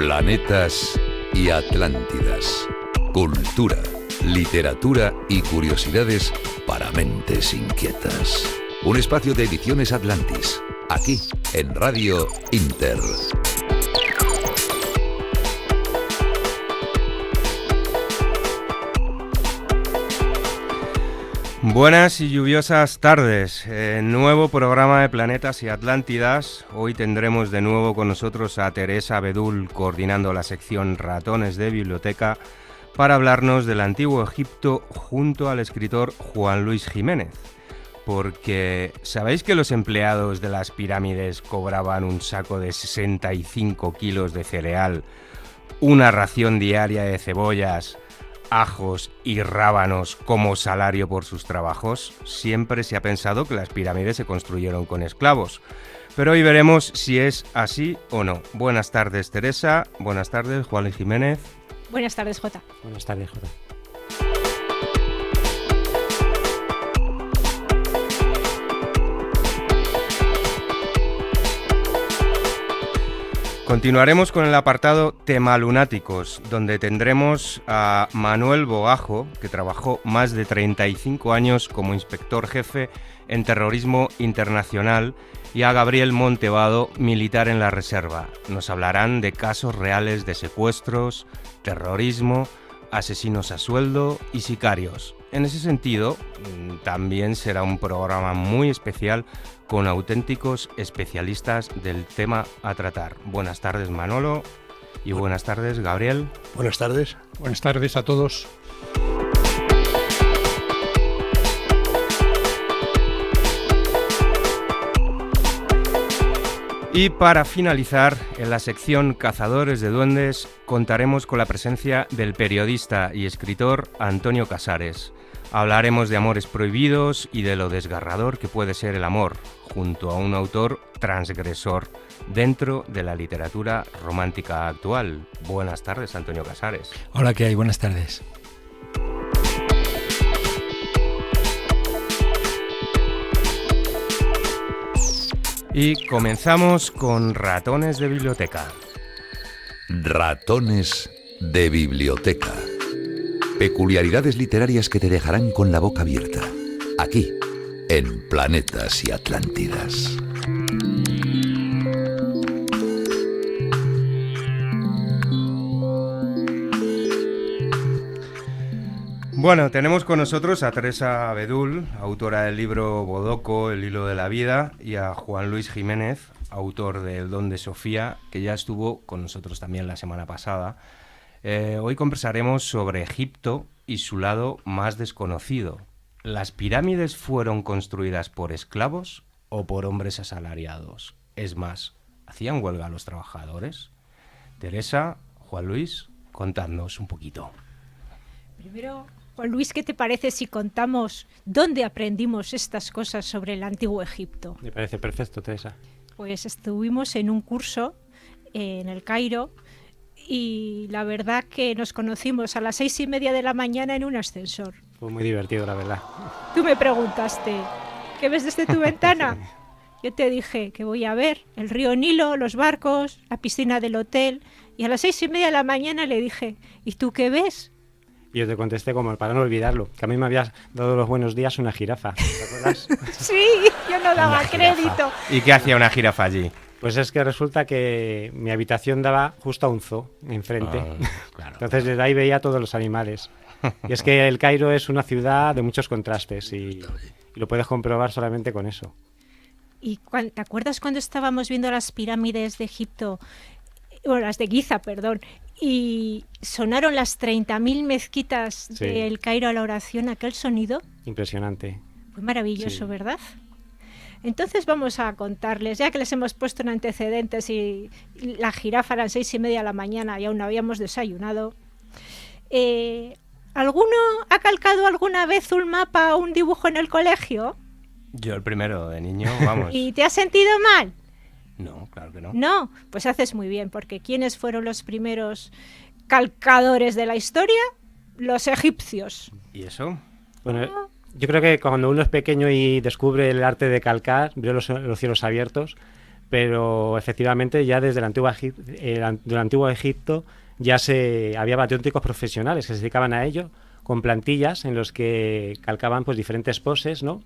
Planetas y Atlántidas. Cultura, literatura y curiosidades para mentes inquietas. Un espacio de Ediciones Atlantis, aquí en Radio Inter. Buenas y lluviosas tardes. Nuevo programa de Planetas y Atlántidas. Hoy tendremos de nuevo con nosotros a Teresa Abedul, coordinando la sección Ratones de Biblioteca, para hablarnos del Antiguo Egipto junto al escritor Juan Luis Jiménez. Porque ¿sabéis que los empleados de las pirámides cobraban un saco de 65 kilos de cereal, una ración diaria de cebollas, ajos y rábanos como salario por sus trabajos? Siempre se ha pensado que las pirámides se construyeron con esclavos, pero hoy veremos si es así o no. Buenas tardes, Teresa. Buenas tardes, Juan Luis Jiménez. Buenas tardes, Jota. Buenas tardes, Jota. Continuaremos con el apartado Temalunáticos, donde tendremos a Manuel Bogajo, que trabajó más de 35 años como inspector jefe en terrorismo internacional, y a Gabriel Montevado, militar en la reserva. Nos hablarán de casos reales de secuestros, terrorismo, asesinos a sueldo y sicarios. En ese sentido, también será un programa muy especial con auténticos especialistas del tema a tratar. Buenas tardes, Manolo, y buenas tardes, Gabriel. Buenas tardes. Buenas tardes a todos. Y para finalizar, en la sección Cazadores de Duendes, contaremos con la presencia del periodista y escritor Antonio Casares. Hablaremos de amores prohibidos y de lo desgarrador que puede ser el amor, junto a un autor transgresor dentro de la literatura romántica actual. Buenas tardes, Antonio Casares. Hola, ¿qué hay? Buenas tardes. Y comenzamos con Ratones de Biblioteca. Ratones de Biblioteca. Peculiaridades literarias que te dejarán con la boca abierta. Aquí, en Planetas y Atlántidas. Bueno, tenemos con nosotros a Teresa Abedul, autora del libro Bodoco, El hilo de la vida, y a Juan Luis Jiménez, autor de El don de Sofía, que ya estuvo con nosotros también la semana pasada. Hoy conversaremos sobre Egipto y su lado más desconocido. ¿Las pirámides fueron construidas por esclavos o por hombres asalariados? Es más, ¿hacían huelga los trabajadores? Teresa, Juan Luis, contadnos un poquito. Primero, Juan Luis, ¿qué te parece si contamos dónde aprendimos estas cosas sobre el Antiguo Egipto? Me parece perfecto, Teresa. Pues estuvimos en un curso en el Cairo y la verdad que nos conocimos a las 6:30 de la mañana en un ascensor. Fue muy divertido, la verdad. Tú me preguntaste, ¿qué ves desde tu ventana? Yo te dije que voy a ver el río Nilo, los barcos, la piscina del hotel, y a las 6:30 de la mañana le dije, ¿y tú qué ves? Y yo te contesté como para no olvidarlo, que a mí me habías dado los buenos días una jirafa, ¿te acuerdas? Sí, yo no daba crédito. ¿Y qué hacía una jirafa allí? Pues es que resulta que mi habitación daba justo a un zoo enfrente. Claro. Entonces desde ahí veía todos los animales. Y es que el Cairo es una ciudad de muchos contrastes y lo puedes comprobar solamente con eso. ¿Y te acuerdas cuando estábamos viendo las pirámides de Egipto, o las de Giza, perdón, y sonaron las 30.000 mezquitas del Cairo a la oración, aquel sonido? Impresionante. Fue maravilloso, Sí. ¿verdad? Entonces vamos a contarles, ya que les hemos puesto en antecedentes y la jirafa a las 6:30 de la mañana y aún no habíamos desayunado. ¿Alguno ha calcado alguna vez un mapa o un dibujo en el colegio? Yo el primero, de niño, vamos. ¿Y te has sentido mal? No, claro que no. No, pues haces muy bien, porque ¿quiénes fueron los primeros calcadores de la historia? Los egipcios. ¿Y eso? Bueno, yo creo que cuando uno es pequeño y descubre el arte de calcar, ve los cielos abiertos, pero efectivamente ya desde el antiguo Egipto ya había batiónicos profesionales que se dedicaban a ello, con plantillas en los que calcaban pues diferentes poses, ¿no?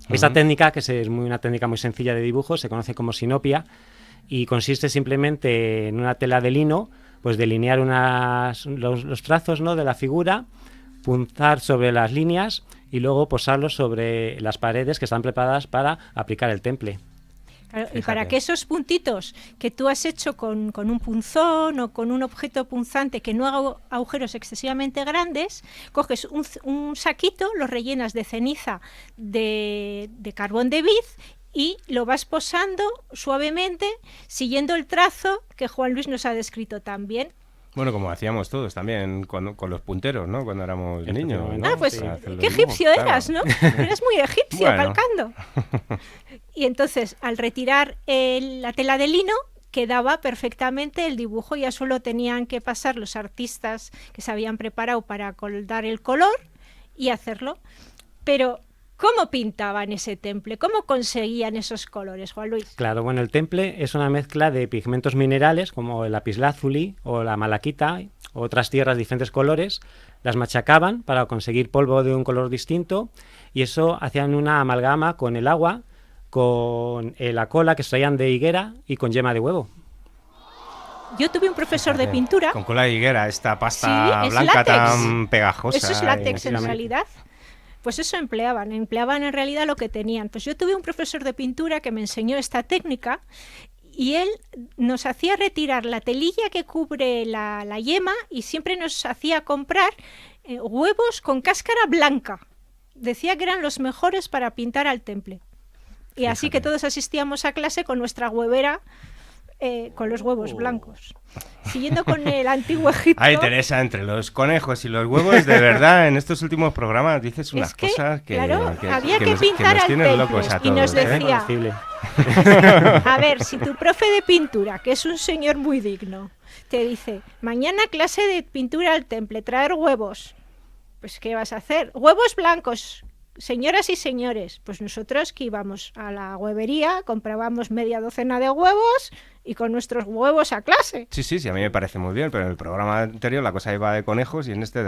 Esta técnica, que es una técnica muy sencilla de dibujo, se conoce como sinopia y consiste simplemente en una tela de lino, pues delinear los trazos, ¿no?, de la figura, punzar sobre las líneas y luego posarlos sobre las paredes que están preparadas para aplicar el temple. Claro, y para que esos puntitos que tú has hecho con un punzón o con un objeto punzante que no haga agujeros excesivamente grandes, coges un saquito, lo rellenas de ceniza de carbón de vid y lo vas posando suavemente siguiendo el trazo que Juan Luis nos ha descrito también. Bueno, como hacíamos todos también con los punteros, ¿no? Cuando éramos niños, ¿no? Ah, pues Para hacer los qué egipcio dibujos, eras, claro. ¿no? Eras muy egipcio, Bueno. calcando. Y entonces, al retirar la tela de lino, quedaba perfectamente el dibujo. Ya solo tenían que pasar los artistas que se habían preparado para dar el color y hacerlo. Pero, ¿cómo pintaban ese temple? ¿Cómo conseguían esos colores, Juan Luis? Claro, bueno, el temple es una mezcla de pigmentos minerales como el lapislázuli o la malaquita o otras tierras de diferentes colores. Las machacaban para conseguir polvo de un color distinto y eso hacían una amalgama con el agua, con la cola que extraían de higuera y con yema de huevo. Yo tuve un profesor de pintura. Con cola de higuera, esta pasta Sí, es blanca látex. tan pegajosa. Eso es látex en efectivamente. realidad. Pues eso empleaban en realidad lo que tenían. Pues yo tuve un profesor de pintura que me enseñó esta técnica y él nos hacía retirar la telilla que cubre la yema y siempre nos hacía comprar huevos con cáscara blanca. Decía que eran los mejores para pintar al temple. Y así que todos asistíamos a clase con nuestra huevera, con los huevos blancos. Siguiendo con el antiguo Egipto. Ay, Teresa, entre los conejos y los huevos, de verdad, en estos últimos programas dices unas Es que, cosas que, claro, había que nos pintar nos al tienen temple, locos a y todos. nos decía, Posible. a ver, si tu profe de pintura, que es un señor muy digno, te dice, mañana clase de pintura al temple, traer huevos, pues ¿qué vas a hacer? Huevos blancos, señoras y señores. Pues nosotros que íbamos a la huevería, comprábamos media docena de huevos y con nuestros huevos a clase. Sí, a mí me parece muy bien, pero en el programa anterior la cosa iba de conejos y en esta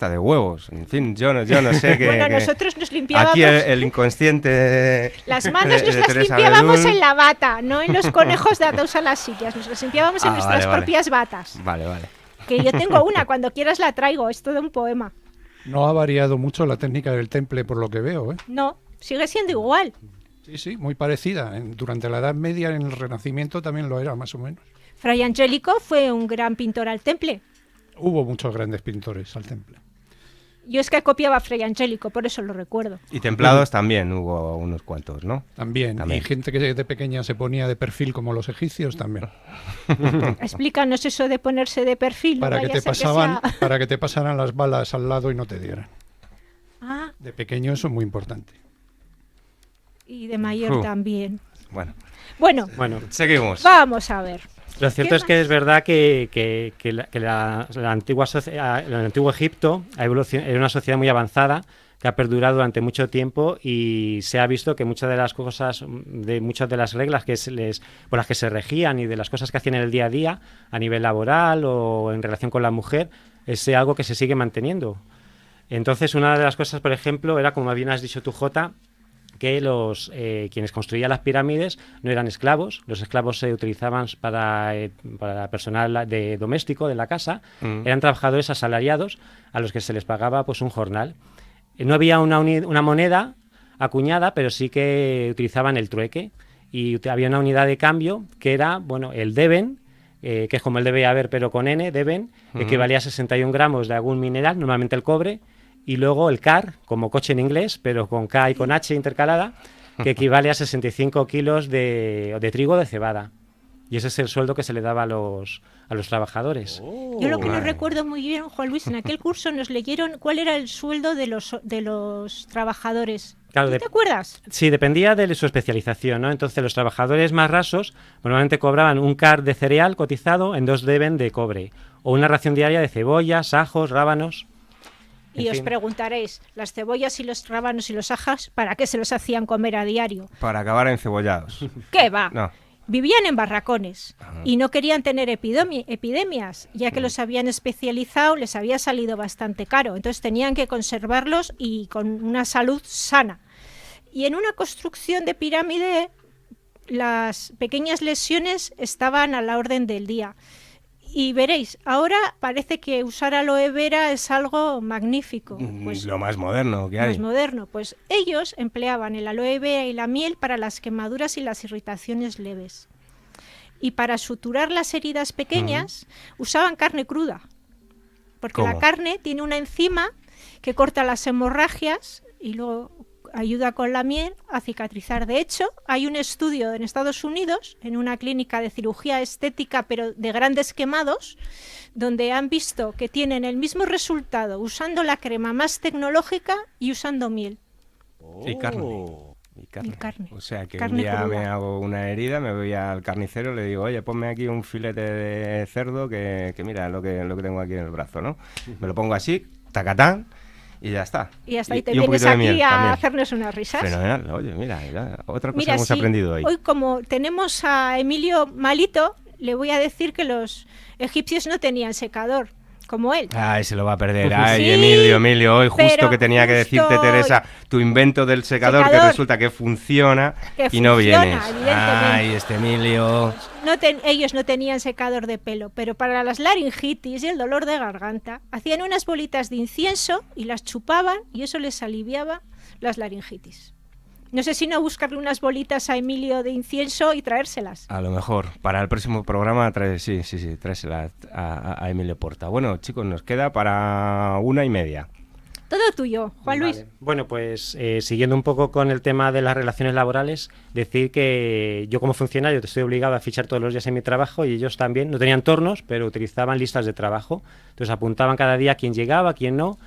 de huevos. En fin, yo no sé qué... Bueno, nosotros nos limpiábamos... Aquí el inconsciente... Las manos de nos las Teresa limpiábamos Bedul. en la bata, no en los conejos de atados a las sillas. Nos las limpiábamos en nuestras vale. propias batas. Vale. Que yo tengo una, cuando quieras la traigo, es todo un poema. No ha variado mucho la técnica del temple por lo que veo, ¿eh? No, sigue siendo igual. Sí, muy parecida. Durante la Edad Media, en el Renacimiento también lo era, más o menos. Fray Angélico fue un gran pintor al temple. Hubo muchos grandes pintores al temple. Yo es que copiaba a Fray Angélico, por eso lo recuerdo. Y templados también hubo unos cuantos, ¿no? También. Y gente que de pequeña se ponía de perfil como los egipcios también. Explícanos eso de ponerse de perfil. Para que vaya te a ser sea- para que te pasaran las balas al lado y no te dieran. Ah, De pequeño eso es muy importante. y de mayor también. Bueno, Bueno, seguimos. vamos a ver. Lo cierto ¿Qué es que es verdad que la antigua el antiguo Egipto era una sociedad muy avanzada que ha perdurado durante mucho tiempo y se ha visto que muchas de las cosas, muchas de las reglas por las que se regían y de las cosas que hacían en el día a día a nivel laboral o en relación con la mujer es algo que se sigue manteniendo. Entonces, una de las cosas, por ejemplo, era, como bien has dicho tú, Jota, que quienes construían las pirámides no eran esclavos. Los esclavos se utilizaban para personal doméstico de la casa. Eran trabajadores asalariados a los que se les pagaba pues un jornal. No había una moneda acuñada, pero sí que utilizaban el trueque. Y había una unidad de cambio que era el deben, que es como el debe haber, pero con N, deben, que equivalía a 61 gramos de algún mineral, normalmente el cobre. Y luego el car, como coche en inglés, pero con K y con H intercalada, que equivale a 65 kilos de trigo de cebada. Y ese es el sueldo que se le daba a los trabajadores. Yo lo que no recuerdo muy bien, Juan Luis, en aquel curso nos leyeron cuál era el sueldo de los trabajadores. Claro, ¿Tú te acuerdas? Sí, dependía de su especialización, ¿no? Entonces, los trabajadores más rasos normalmente cobraban un car de cereal cotizado en 2 deben de cobre, o una ración diaria de cebollas, ajos, rábanos. Y os preguntaréis, las cebollas y los rábanos y los ajas, ¿para qué se los hacían comer a diario? Para acabar encebollados. ¿Qué va? No. vivían en barracones y no querían tener epidemias, ya que los habían especializado, les había salido bastante caro, entonces tenían que conservarlos y con una salud sana. Y en una construcción de pirámide, las pequeñas lesiones estaban a la orden del día. Y veréis, ahora parece que usar aloe vera es algo magnífico. Pues, lo más moderno que hay. Más moderno. Pues ellos empleaban el aloe vera y la miel para las quemaduras y las irritaciones leves. Y para suturar las heridas pequeñas usaban carne cruda. Porque ¿Cómo? la carne tiene una enzima que corta las hemorragias y luego ayuda con la miel a cicatrizar. De hecho, hay un estudio en Estados Unidos, en una clínica de cirugía estética, pero de grandes quemados, donde han visto que tienen el mismo resultado usando la crema más tecnológica y usando miel. Y carne. Y carne. O sea, que Carne un día cruda. me hago una herida, me voy al carnicero y le digo, oye, ponme aquí un filete de cerdo que mira lo que tengo aquí en el brazo, ¿no? Me lo pongo así, tacatán, y ya está. Y hasta ahí te y un vienes poquito de aquí miel a también. hacernos unas risas. Fenomenal. Oye, mira, otra cosa Mira, hemos sí, aprendido hoy. Hoy, como tenemos a Emilio malito, le voy a decir que los egipcios no tenían secador, como él. Ay, se lo va a perder. Ay, Sí, Emilio, hoy justo pero que tenía que justo decirte, Teresa, tu invento del secador, que Secador. resulta que funciona Que y no funciona, vienes. evidentemente. Ay, este Emilio. Ellos no tenían secador de pelo, pero para las laringitis y el dolor de garganta hacían unas bolitas de incienso y las chupaban y eso les aliviaba las laringitis. No sé si no buscarle unas bolitas a Emilio de incienso y traérselas. A lo mejor, para el próximo programa, tráesela a Emilio Porta. Bueno, chicos, nos queda para 1:30. Todo tuyo, Juan Luis. Vale. Bueno, pues siguiendo un poco con el tema de las relaciones laborales, decir que yo como funcionario estoy obligado a fichar todos los días en mi trabajo y ellos también. No tenían turnos, pero utilizaban listas de trabajo. Entonces apuntaban cada día quién llegaba, quién no,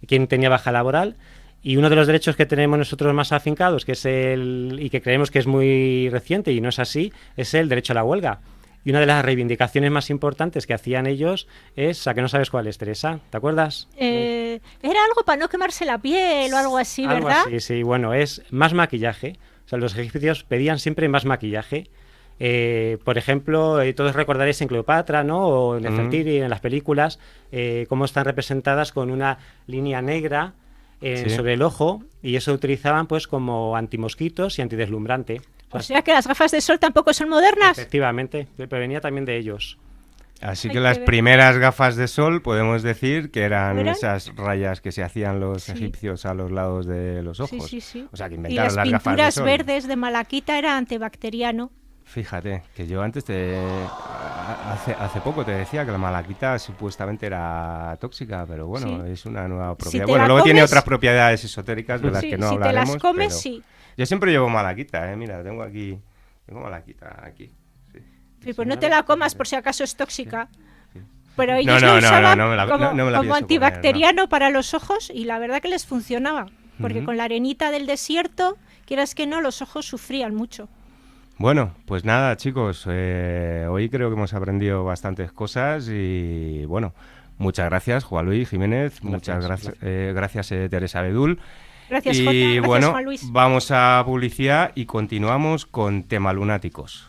quién tenía baja laboral. Y uno de los derechos que tenemos nosotros más afincados, que es y que creemos que es muy reciente y no es así, es el derecho a la huelga. Y una de las reivindicaciones más importantes que hacían ellos es, ¿a que no sabes cuál es, Teresa? ¿Te acuerdas? Era algo para no quemarse la piel o algo así, Algo ¿verdad? así, sí, bueno, es más maquillaje. O sea, los egipcios pedían siempre más maquillaje. Por ejemplo, todos recordaréis en Cleopatra, ¿no? O en Nefertiti, en las películas, cómo están representadas con una línea negra sobre el ojo, y eso utilizaban pues como antimosquitos y antideslumbrante. O sea que las gafas de sol tampoco son modernas. Efectivamente, pero venía también de ellos. Así Hay que que las ver. primeras gafas de sol podemos decir que eran ¿Eran? esas rayas que se hacían los Sí. egipcios a los lados de los ojos. Sí. O sea, que Y inventaron las las gafas de pinturas sol. verdes de malaquita era antibacteriano. Fíjate, que yo antes hace poco te decía que la malaquita supuestamente era tóxica, pero bueno, Sí. es una nueva Si propiedad. te Bueno, la luego tiene comes- otras propiedades esotéricas de las Sí, que no si te hablaremos. las comes, pero sí. yo siempre llevo malaquita, mira, tengo malaquita aquí. Sí. Sí, pues no te la comas por si acaso es tóxica. Pero No, ellos no, lo no, usaban no me la- como, no me la como pienso antibacteriano para los ojos y la verdad que les funcionaba. Porque Ujú. con la arenita del desierto, quieras que no, los ojos sufrían mucho. Bueno, pues nada, chicos, hoy creo que hemos aprendido bastantes cosas y bueno, muchas gracias, Juan Luis Jiménez, muchas gracias, Teresa Bedul. Gracias, Y Jota. Gracias, bueno, Juan Luis. vamos a publicidad y continuamos con Tema Lunáticos.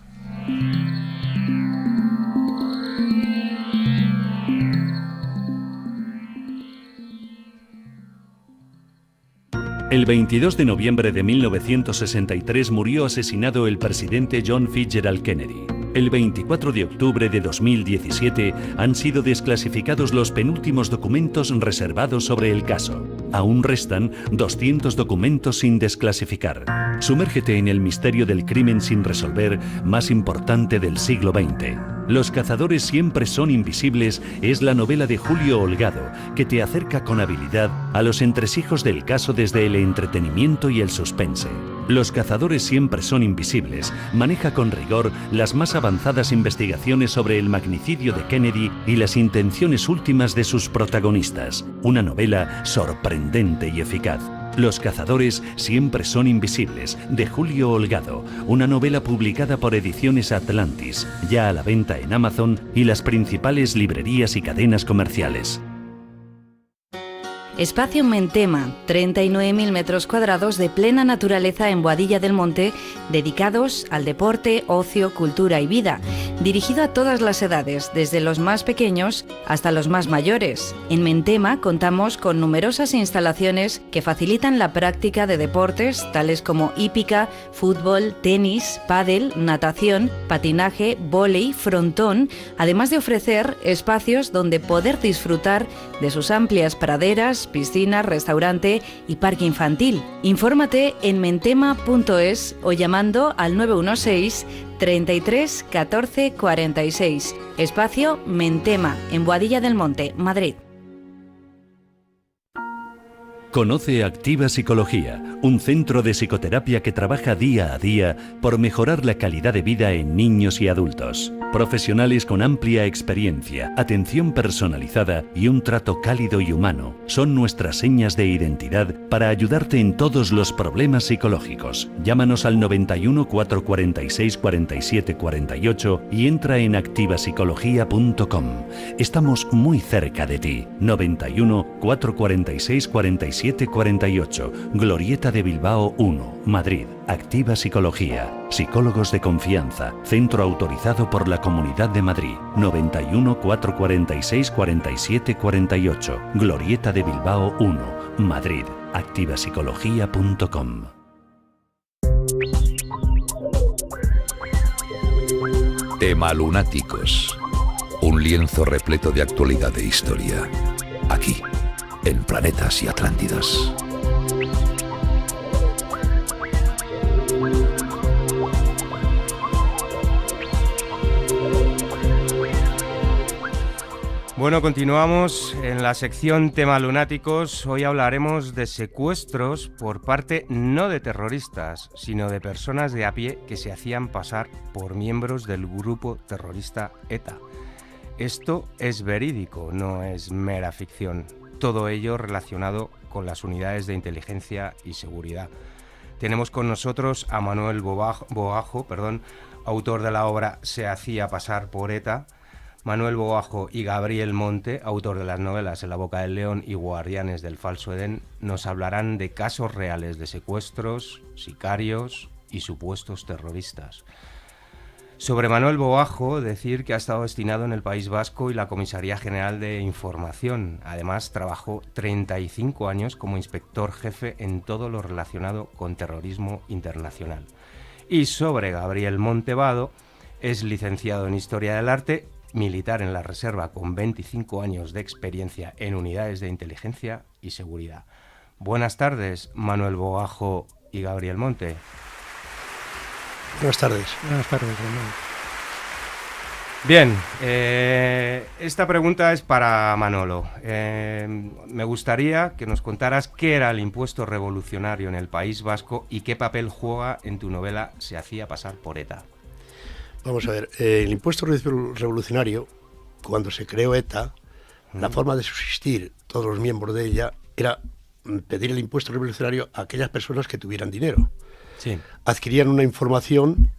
El 22 de noviembre de 1963 murió asesinado el presidente John Fitzgerald Kennedy. El 24 de octubre de 2017 han sido desclasificados los penúltimos documentos reservados sobre el caso. Aún restan 200 documentos sin desclasificar. Sumérgete en el misterio del crimen sin resolver más importante del siglo XX. Los cazadores siempre son invisibles es la novela de Julio Holgado, que te acerca con habilidad a los entresijos del caso desde el entretenimiento y el suspense. Los cazadores siempre son invisibles maneja con rigor las más avanzadas investigaciones sobre el magnicidio de Kennedy y las intenciones últimas de sus protagonistas. Una novela sorprendente y eficaz. Los cazadores siempre son invisibles, de Julio Holgado, una novela publicada por Ediciones Atlantis, ya a la venta en Amazon y las principales librerías y cadenas comerciales. Espacio Mentema, 39.000 metros cuadrados de plena naturaleza en Boadilla del Monte, dedicados al deporte, ocio, cultura y vida. Dirigido a todas las edades, desde los más pequeños hasta los más mayores. En Mentema contamos con numerosas instalaciones que facilitan la práctica de deportes tales como hípica, fútbol, tenis, pádel, natación, patinaje, vóley, frontón, además de ofrecer espacios donde poder disfrutar de sus amplias praderas, piscina, restaurante y parque infantil. Infórmate en mentema.es o llamando al 916 33 14 46. Espacio Mentema, en Boadilla del Monte, Madrid. Conoce Activa Psicología, un centro de psicoterapia que trabaja día a día por mejorar la calidad de vida en niños y adultos. Profesionales con amplia experiencia, atención personalizada y un trato cálido y humano son nuestras señas de identidad para ayudarte en todos los problemas psicológicos. Llámanos al 91 446 47 48 y entra en activapsicología.com. Estamos muy cerca de ti. 91 446 47 48, Glorieta de Bilbao 1, Madrid. Activa Psicología. Psicólogos de confianza. Centro autorizado por la Comunidad de Madrid. 91 446 47 48, Glorieta de Bilbao 1, Madrid. activapsicología.com. Tema Lunáticos. Un lienzo repleto de actualidad e historia. Aquí, en Planetas y Atlántidas. Bueno, continuamos en la sección Tema Lunáticos. Hoy hablaremos de secuestros por parte no de terroristas, sino de personas de a pie que se hacían pasar por miembros del grupo terrorista ETA. Esto es verídico, no es mera ficción. Todo ello relacionado con las unidades de inteligencia y seguridad. Tenemos con nosotros a Manuel Bogajo, autor de la obra Se hacía pasar por ETA, Manuel Bogajo y Gabriel Monte, autor de las novelas En la boca del león y Guardianes del falso Edén, nos hablarán de casos reales de secuestros, sicarios y supuestos terroristas. Sobre Manuel Bogajo, decir que ha estado destinado en el País Vasco y la Comisaría General de Información. Además, trabajó 35 años como inspector jefe en todo lo relacionado con terrorismo internacional. Y sobre Gabriel Montevado, es licenciado en Historia del Arte, militar en la Reserva con 25 años de experiencia en unidades de inteligencia y seguridad. Buenas tardes, Manuel Bogajo y Gabriel Monte. Buenas tardes. Buenas tardes, Manuel. Bien, esta pregunta es para Manolo. Me gustaría que nos contaras qué era el impuesto revolucionario en el País Vasco y qué papel juega en tu novela Se hacía pasar por ETA. Vamos a ver, el impuesto revolucionario, cuando se creó ETA, la forma de subsistir todos los miembros de ella era pedir el impuesto revolucionario a aquellas personas que tuvieran dinero. Sí. Adquirían una información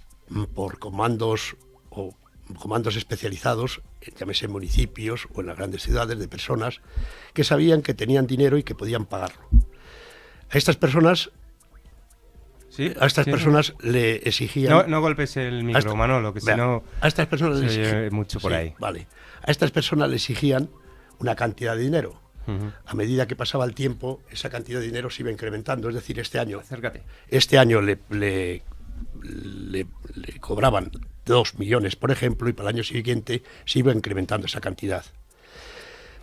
por comandos o comandos especializados, llámese municipios o en las grandes ciudades, de personas que sabían que tenían dinero y que podían pagarlo. A estas personas... ¿Sí? A estas personas le exigían... No golpes el micro, Manolo, que si no... A estas personas se oye mucho por ahí. Vale. A estas personas le exigían una cantidad de dinero. A medida que pasaba el tiempo, esa cantidad de dinero se iba incrementando. Es decir, este año... Acércate. Este año le cobraban 2 millones, por ejemplo, y para el año siguiente se iba incrementando esa cantidad.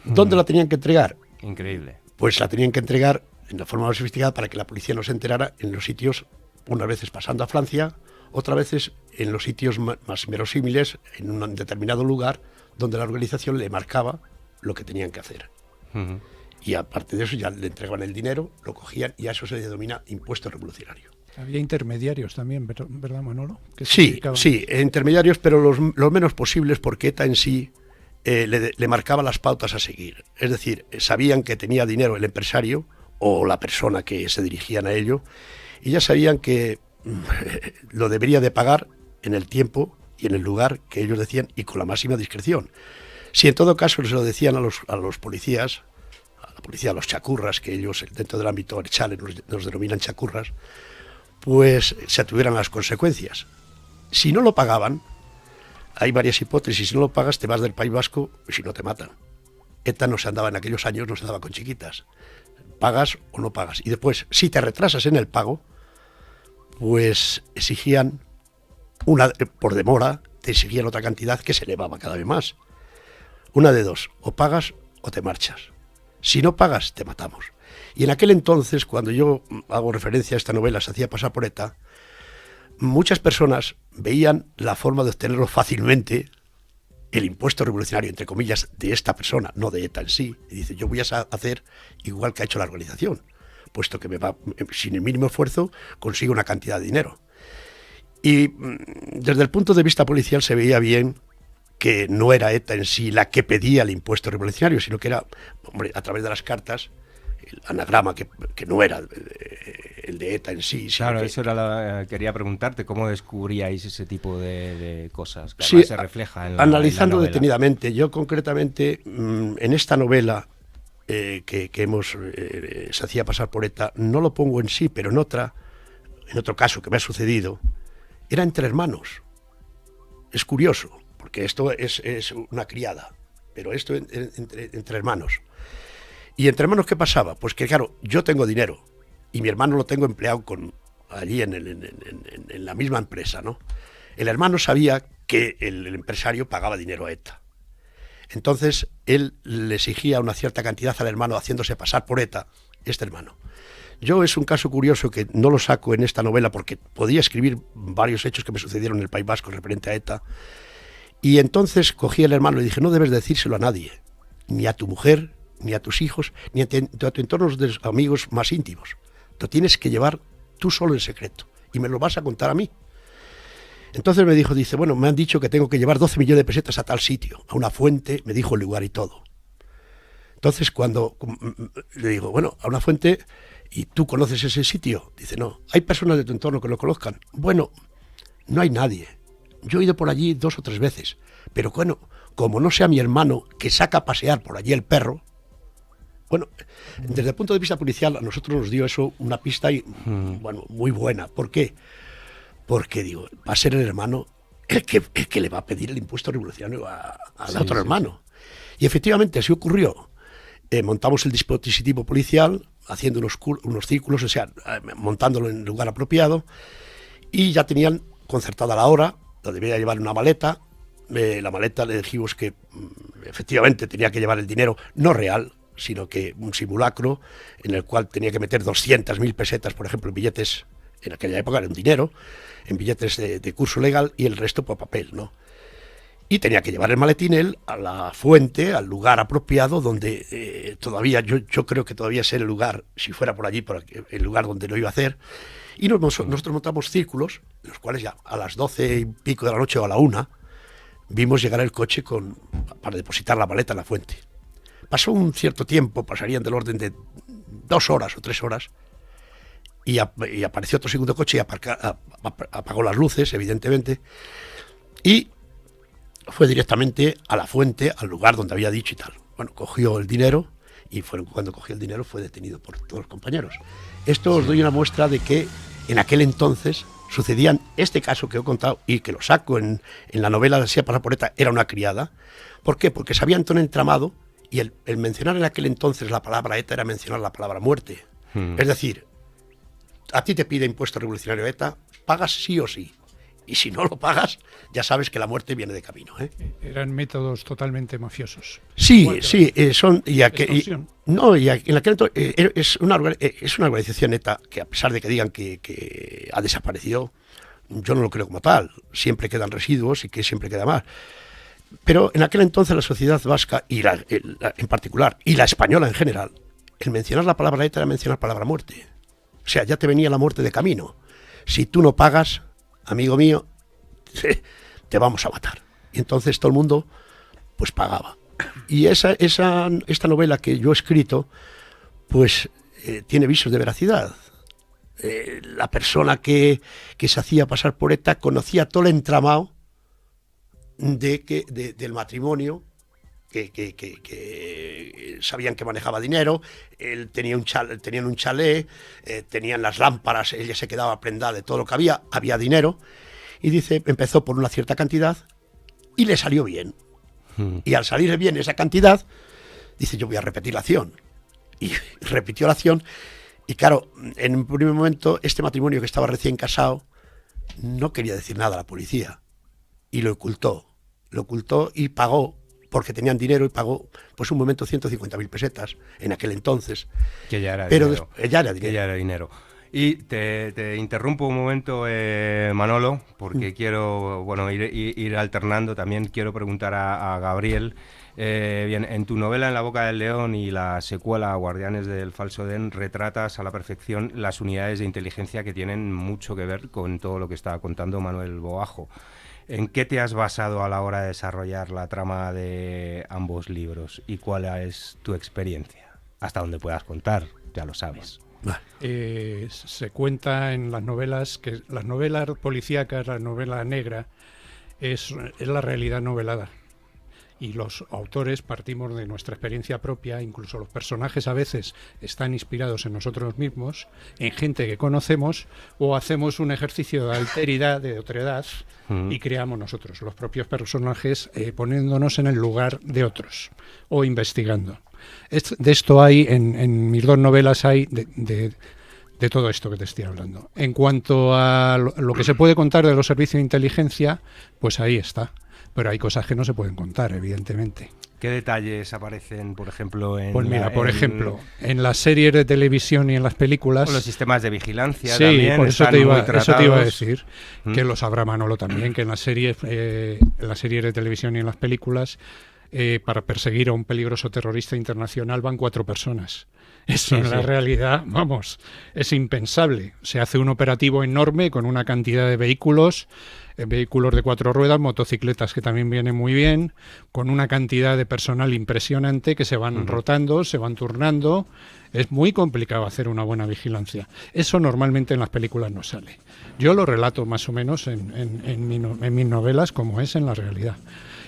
¿Dónde la tenían que entregar? Increíble. Pues la tenían que entregar en la forma más sofisticada para que la policía no se enterara en los sitios, unas veces pasando a Francia, otras veces en los sitios más verosímiles, en un determinado lugar donde la organización le marcaba lo que tenían que hacer. Y aparte de eso ya le entregaban el dinero, lo cogían y a eso se le denomina impuesto revolucionario. Había intermediarios también, ¿verdad, Manolo? Sí, intermediarios, pero los menos posibles, porque ETA en sí le marcaba las pautas a seguir. Es decir, sabían que tenía dinero el empresario o la persona que se dirigían a ello, y ya sabían que lo debería de pagar en el tiempo y en el lugar que ellos decían y con la máxima discreción. Si en todo caso se lo decían a los policías, a la policía, los chacurras, que ellos dentro del ámbito Erchale nos denominan chacurras, pues se atuvieran las consecuencias. Si no lo pagaban, hay varias hipótesis, si no lo pagas te vas del País Vasco y si no te matan. ETA no se andaba en aquellos años, no se andaba con chiquitas. Pagas o no pagas. Y después, si te retrasas en el pago, pues exigían por demora, te exigían otra cantidad que se elevaba cada vez más. Una de dos, o pagas o te marchas. Si no pagas, te matamos. Y en aquel entonces, cuando yo hago referencia a esta novela, Se hacía pasar por ETA, muchas personas veían la forma de obtenerlo fácilmente, el impuesto revolucionario, entre comillas, de esta persona, no de ETA en sí. Y dice, yo voy a hacer igual que ha hecho la organización, puesto que sin el mínimo esfuerzo consigo una cantidad de dinero. Y desde el punto de vista policial se veía bien que no era ETA en sí la que pedía el impuesto revolucionario, sino que era, hombre, a través de las cartas, el anagrama, que no era el de ETA en sí. Claro, eso era quería preguntarte, ¿cómo descubríais ese tipo de cosas? Que sí, se refleja analizando en la detenidamente. Yo concretamente, en esta novela que hemos Se hacía pasar por ETA, no lo pongo en sí, pero en otro caso que me ha sucedido, era entre hermanos. Es curioso, porque esto es una criada, pero esto entre hermanos. ¿Y entre hermanos qué pasaba? Pues que claro, yo tengo dinero y mi hermano lo tengo empleado allí en la misma empresa, ¿no? El hermano sabía que el empresario pagaba dinero a ETA. Entonces él le exigía una cierta cantidad al hermano haciéndose pasar por ETA, este hermano. Yo es un caso curioso que no lo saco en esta novela porque podía escribir varios hechos que me sucedieron en el País Vasco referente a ETA. Y entonces cogí al hermano y le dije, no debes decírselo a nadie, ni a tu mujer, ni a tus hijos, ni a tu entorno de amigos más íntimos. Lo tienes que llevar tú solo en secreto y me lo vas a contar a mí. Entonces me dice, bueno, me han dicho que tengo que llevar 12 millones de pesetas a tal sitio, a una fuente, me dijo el lugar y todo. Entonces cuando le digo, bueno, a una fuente, ¿y tú conoces ese sitio? Dice, no, ¿hay personas de tu entorno que lo conozcan? Bueno, no hay nadie. Yo he ido por allí 2 o 3 veces, pero bueno, como no sea mi hermano que saca a pasear por allí el perro, bueno, desde el punto de vista policial a nosotros nos dio eso una pista bueno, muy buena. ¿Por qué? Porque digo, va a ser el hermano el que le va a pedir el impuesto revolucionario al otro hermano. Y efectivamente así ocurrió. Montamos el dispositivo policial haciendo unos círculos, o sea, montándolo en el lugar apropiado, y ya tenían concertada la hora, la debía llevar una maleta. La maleta le dijimos que efectivamente tenía que llevar el dinero, no real, sino que un simulacro en el cual tenía que meter 200.000 pesetas, por ejemplo, en billetes, en aquella época era un dinero, en billetes de curso legal y el resto por papel, ¿no? Y tenía que llevar el maletín él a la fuente, al lugar apropiado, donde todavía, yo creo que todavía es el lugar, si fuera por allí, el lugar donde lo iba a hacer. Y nosotros montamos círculos, en los cuales ya a las 12 y pico de la noche o a la 1, vimos llegar el coche para depositar la maleta en la fuente. Pasó un cierto tiempo, pasarían del orden de 2 horas o 3 horas, y apareció otro segundo coche y apagó las luces, evidentemente, y fue directamente a la fuente, al lugar donde había dicho y tal. Bueno, cogió el dinero y cuando cogió el dinero fue detenido por todos los compañeros. Esto os doy una muestra de que en aquel entonces sucedían este caso que he contado y que lo saco en la novela de Se hacía pasar por ETA, era una criada. ¿Por qué? Porque sabían todo el entramado y el mencionar en aquel entonces la palabra ETA era mencionar la palabra muerte. Es decir, a ti te pide impuesto revolucionario ETA, pagas sí o sí. Y si no lo pagas, ya sabes que la muerte viene de camino, ¿eh? Eran métodos totalmente mafiosos. Sí, son... en aquel entonces es una organización ETA que, a pesar de que digan que ha desaparecido, yo no lo creo como tal. Siempre quedan residuos y que siempre queda más. Pero en aquel entonces la sociedad vasca, en particular, y la española en general, el mencionar la palabra ETA era mencionar la palabra muerte. O sea, ya te venía la muerte de camino. Si tú no pagas, amigo mío, te vamos a matar. Y entonces todo el mundo pues pagaba. Y esta novela que yo he escrito pues tiene visos de veracidad. La persona que se hacía pasar por ETA conocía todo el entramado del matrimonio que sabían que manejaba dinero, él tenía tenían un chalet, tenían las lámparas, ella se quedaba prendada de todo lo que había dinero, y dice, empezó por una cierta cantidad y le salió bien. Y al salirle bien esa cantidad, dice, yo voy a repetir la acción. Y repitió la acción, y claro, en un primer momento, este matrimonio que estaba recién casado no quería decir nada a la policía, y lo ocultó y pagó, porque tenían dinero, y pagó pues un momento 150.000 pesetas en aquel entonces. Que ya era pero dinero. Ya era dinero. Que ya era dinero. Y te interrumpo un momento, Manolo, porque quiero ir alternando. También quiero preguntar a Gabriel. Bien, en tu novela En la boca del león y la secuela Guardianes del falso Edén retratas a la perfección las unidades de inteligencia que tienen mucho que ver con todo lo que estaba contando Manuel Boajo. ¿En qué te has basado a la hora de desarrollar la trama de ambos libros y cuál es tu experiencia? Hasta donde puedas contar, ya lo sabes. Se cuenta en las novelas que las novelas policíacas, la novela negra, es la realidad novelada. Y los autores partimos de nuestra experiencia propia, incluso los personajes a veces están inspirados en nosotros mismos, en gente que conocemos, o hacemos un ejercicio de alteridad, de otredad, y creamos nosotros los propios personajes poniéndonos en el lugar de otros o investigando. De esto hay, en mis dos novelas hay de todo esto que te estoy hablando. En cuanto a lo que se puede contar de los servicios de inteligencia, pues ahí está. Pero hay cosas que no se pueden contar, evidentemente. ¿Qué detalles aparecen, por ejemplo, en... Pues mira, por ejemplo, en las series de televisión y en las películas... Los sistemas de vigilancia sí, también por eso están te muy iba a decir, que lo sabrá Manolo también, que en las series de televisión y en las películas, para perseguir a un peligroso terrorista internacional van 4 personas. Eso en la realidad, vamos, es impensable. Se hace un operativo enorme con una cantidad de vehículos de 4 ruedas, motocicletas que también vienen muy bien, con una cantidad de personal impresionante que se van rotando, se van turnando. Es muy complicado hacer una buena vigilancia. Eso normalmente en las películas no sale. Yo lo relato más o menos en mis novelas como es en la realidad.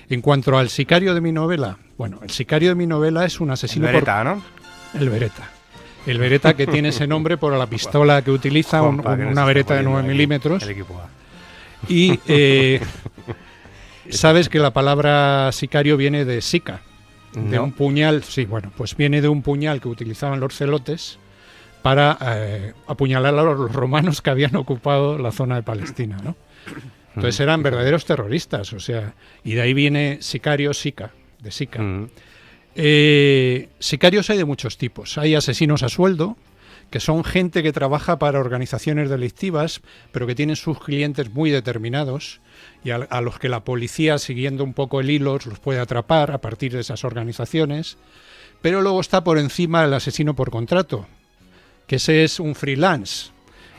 En cuanto al sicario de mi novela, bueno, el sicario de mi novela es un asesino... El Beretta, ¿no? El Beretta. El Beretta, que tiene ese nombre por la pistola que utiliza, una Beretta de 9 milímetros. El equipo A. Y sabes que la palabra sicario viene de sica, de un puñal. Sí, bueno, pues viene de un puñal que utilizaban los celotes para apuñalar a los romanos que habían ocupado la zona de Palestina, ¿no? Entonces eran verdaderos terroristas, o sea, y de ahí viene sicario, sica, de sica. Sicarios hay de muchos tipos. Hay asesinos a sueldo, que son gente que trabaja para organizaciones delictivas, pero que tienen sus clientes muy determinados y a los que la policía, siguiendo un poco el hilo, los puede atrapar a partir de esas organizaciones. Pero luego está por encima el asesino por contrato, que ese es un freelance.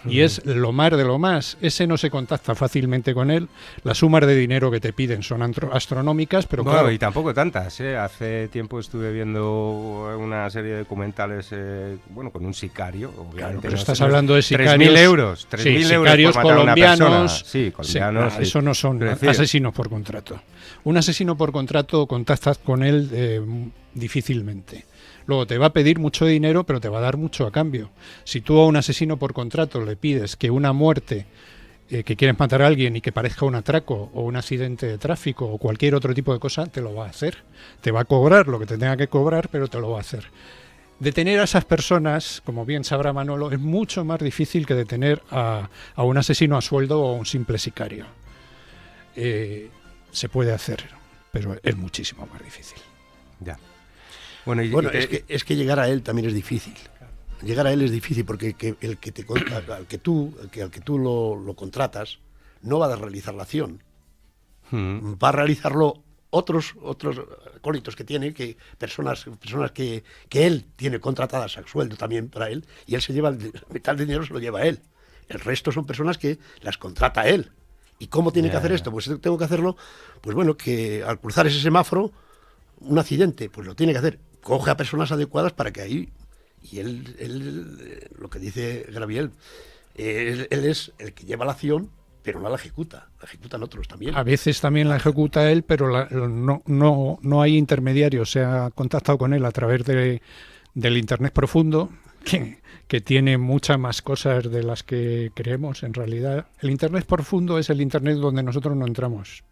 Y es lo más de lo más. Ese no se contacta fácilmente con él. Las sumas de dinero que te piden son astronómicas, pero bueno, claro... y tampoco tantas, ¿eh? Hace tiempo estuve viendo una serie de documentales, con un sicario. Obviamente, claro, pero estás hablando de sicarios... 3.000 euros. 3.000 euros sicarios por matar colombianos. A una persona. Sí, colombianos. Eso no son asesinos por contrato. Un asesino por contrato contactas con él difícilmente. Luego te va a pedir mucho dinero, pero te va a dar mucho a cambio. Si tú a un asesino por contrato le pides que una muerte, que quieres matar a alguien y que parezca un atraco o un accidente de tráfico o cualquier otro tipo de cosa, te lo va a hacer. Te va a cobrar lo que te tenga que cobrar, pero te lo va a hacer. Detener a esas personas, como bien sabrá Manolo, es mucho más difícil que detener a un asesino a sueldo o a un simple sicario. Se puede hacer, pero es muchísimo más difícil. Ya. Bueno, es que llegar a él también es difícil. Llegar a él es difícil porque al que tú lo contratas no va a realizar la acción. Va a realizarlo otros acólitos que tiene, que personas que él tiene contratadas a sueldo también para él, y él se lleva mitad del dinero, se lo lleva a él. El resto son personas que las contrata él. ¿Y cómo tiene que hacer esto? Pues tengo que hacerlo, pues bueno, que al cruzar ese semáforo, un accidente, pues lo tiene que hacer. Coge a personas adecuadas para que ahí... Y él lo que dice Gabriel, él es el que lleva la acción pero no la ejecutan otros también. A veces también la ejecuta él, pero no hay intermediarios. Se ha contactado con él a través del Internet profundo, que tiene muchas más cosas de las que creemos en realidad. El Internet profundo es el Internet donde nosotros no entramos.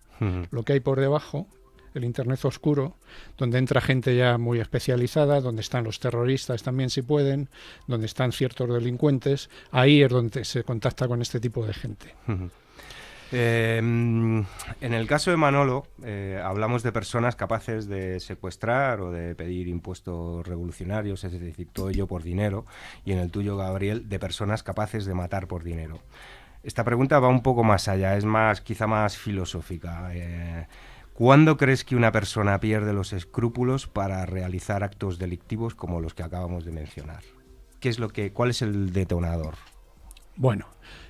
Lo que hay por debajo, el Internet oscuro, donde entra gente ya muy especializada, donde están los terroristas también si pueden, donde están ciertos delincuentes, ahí es donde se contacta con este tipo de gente. En el caso de Manolo, hablamos de personas capaces de secuestrar o de pedir impuestos revolucionarios, es decir, todo ello por dinero, y en el tuyo, Gabriel, de personas capaces de matar por dinero. Esta pregunta va un poco más allá, es quizá más filosófica. ¿Cuándo crees que una persona pierde los escrúpulos para realizar actos delictivos como los que acabamos de mencionar? ¿Cuál es el detonador? Bueno,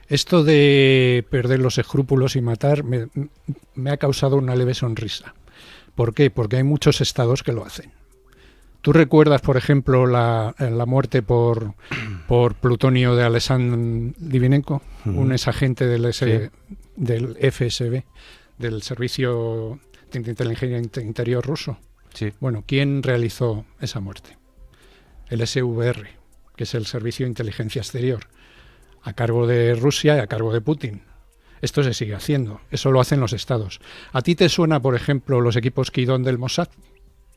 esto de perder los escrúpulos y matar me ha causado una leve sonrisa. ¿Por qué? Porque hay muchos estados que lo hacen. ¿Tú recuerdas, por ejemplo, la muerte por plutonio de Alexander Litvinenko, un exagente del FSB, del Servicio de Inteligencia Interior ruso? Sí. Bueno, ¿quién realizó esa muerte? El SVR, que es el Servicio de Inteligencia Exterior, a cargo de Rusia y a cargo de Putin. Esto se sigue haciendo, eso lo hacen los estados. ¿A ti te suena, por ejemplo, los equipos Kidon del Mossad?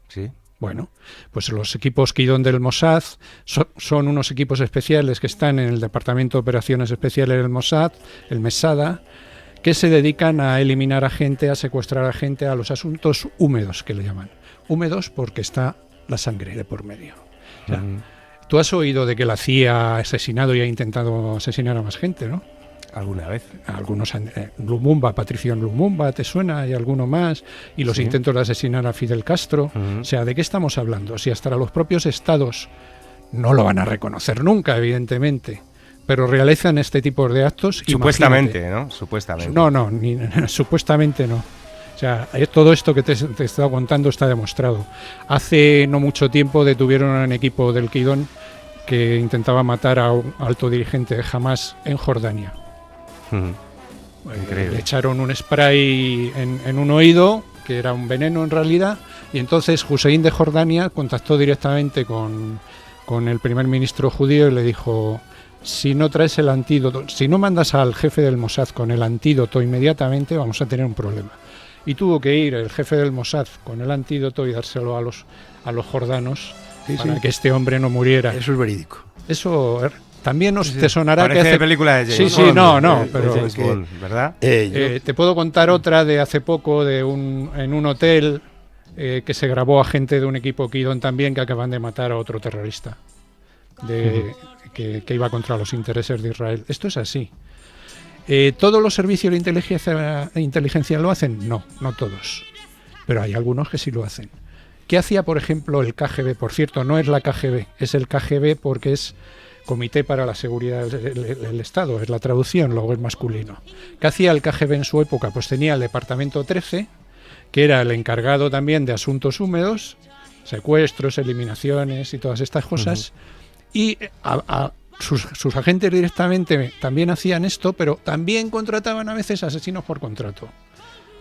Sí. Bueno, pues los equipos Kidon del Mossad son unos equipos especiales que están en el Departamento de Operaciones Especiales del Mossad, el Mesada, que se dedican a eliminar a gente, a secuestrar a gente, a los asuntos húmedos, que le llaman. Húmedos porque está la sangre de por medio. O sea, tú has oído de que la CIA ha asesinado y ha intentado asesinar a más gente, ¿no? ¿Alguna vez? Algunos, Lumumba, Patricio Lumumba, ¿te suena? Y alguno más. Y los intentos de asesinar a Fidel Castro. O sea, ¿de qué estamos hablando? Si hasta los propios estados no lo van a reconocer nunca, evidentemente, pero realizan este tipo de actos. Supuestamente, imagínate. ¿no? Supuestamente. No, supuestamente no. O sea, todo esto que te he estado contando está demostrado. Hace no mucho tiempo detuvieron a un equipo del Kidon que intentaba matar a un alto dirigente de Hamas en Jordania. Le echaron un spray en un oído, que era un veneno en realidad, y entonces Hussein de Jordania contactó directamente con el primer ministro judío y le dijo: si no traes el antídoto, si no mandas al jefe del Mossad con el antídoto inmediatamente, vamos a tener un problema. Y tuvo que ir el jefe del Mossad con el antídoto y dárselo a los jordanos para que este hombre no muriera. Eso es verídico. Eso también te sonará parece que hace... película de James Bond. No, pero James Bond, ¿verdad? Te puedo contar otra de hace poco, en un hotel que se grabó a gente de un equipo Kidon también, que acaban de matar a otro terrorista que iba contra los intereses de Israel. Esto es así. ¿Todos los servicios de inteligencia lo hacen? No todos. Pero hay algunos que sí lo hacen. ¿Qué hacía, por ejemplo, el KGB? Por cierto, no es la KGB, es el KGB porque es Comité para la Seguridad del Estado, es la traducción, luego es masculino. ¿Qué hacía el KGB en su época? Pues tenía el Departamento 13, que era el encargado también de asuntos húmedos, secuestros, eliminaciones y todas estas cosas, y sus agentes directamente también hacían esto, pero también contrataban a veces asesinos por contrato,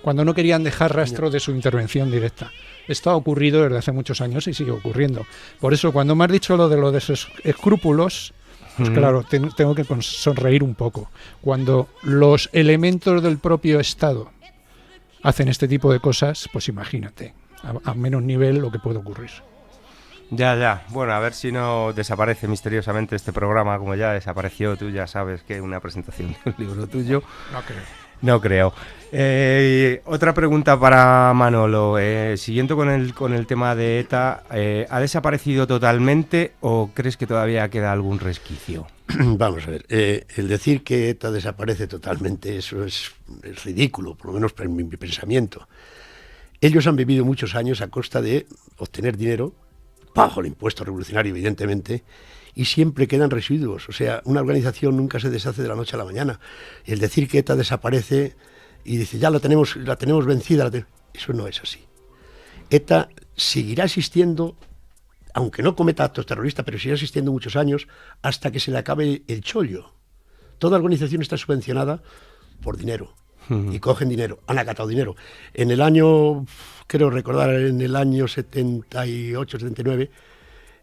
cuando no querían dejar rastro de su intervención directa. Esto ha ocurrido desde hace muchos años y sigue ocurriendo. Por eso, cuando me has dicho lo de los escrúpulos, pues claro, tengo que sonreír un poco. Cuando los elementos del propio Estado hacen este tipo de cosas, pues imagínate, a menos nivel lo que puede ocurrir. Ya. Bueno, a ver si no desaparece misteriosamente este programa, como ya desapareció. Tú ya sabes que una presentación de un libro tuyo. No creo. Otra pregunta para Manolo. Siguiendo con el tema de ETA, ¿ha desaparecido totalmente o crees que todavía queda algún resquicio? Vamos a ver, el decir que ETA desaparece totalmente, eso es ridículo, por lo menos en mi pensamiento. Ellos han vivido muchos años a costa de obtener dinero, bajo el impuesto revolucionario, evidentemente, y siempre quedan residuos. O sea, una organización nunca se deshace de la noche a la mañana. Y el decir que ETA desaparece y dice, ya la tenemos vencida, eso no es así. ETA seguirá existiendo, aunque no cometa actos terroristas, pero seguirá existiendo muchos años hasta que se le acabe el chollo. Toda organización está subvencionada por dinero. Y cogen dinero, han acatado dinero. En el año, creo recordar, en el año 78, 79,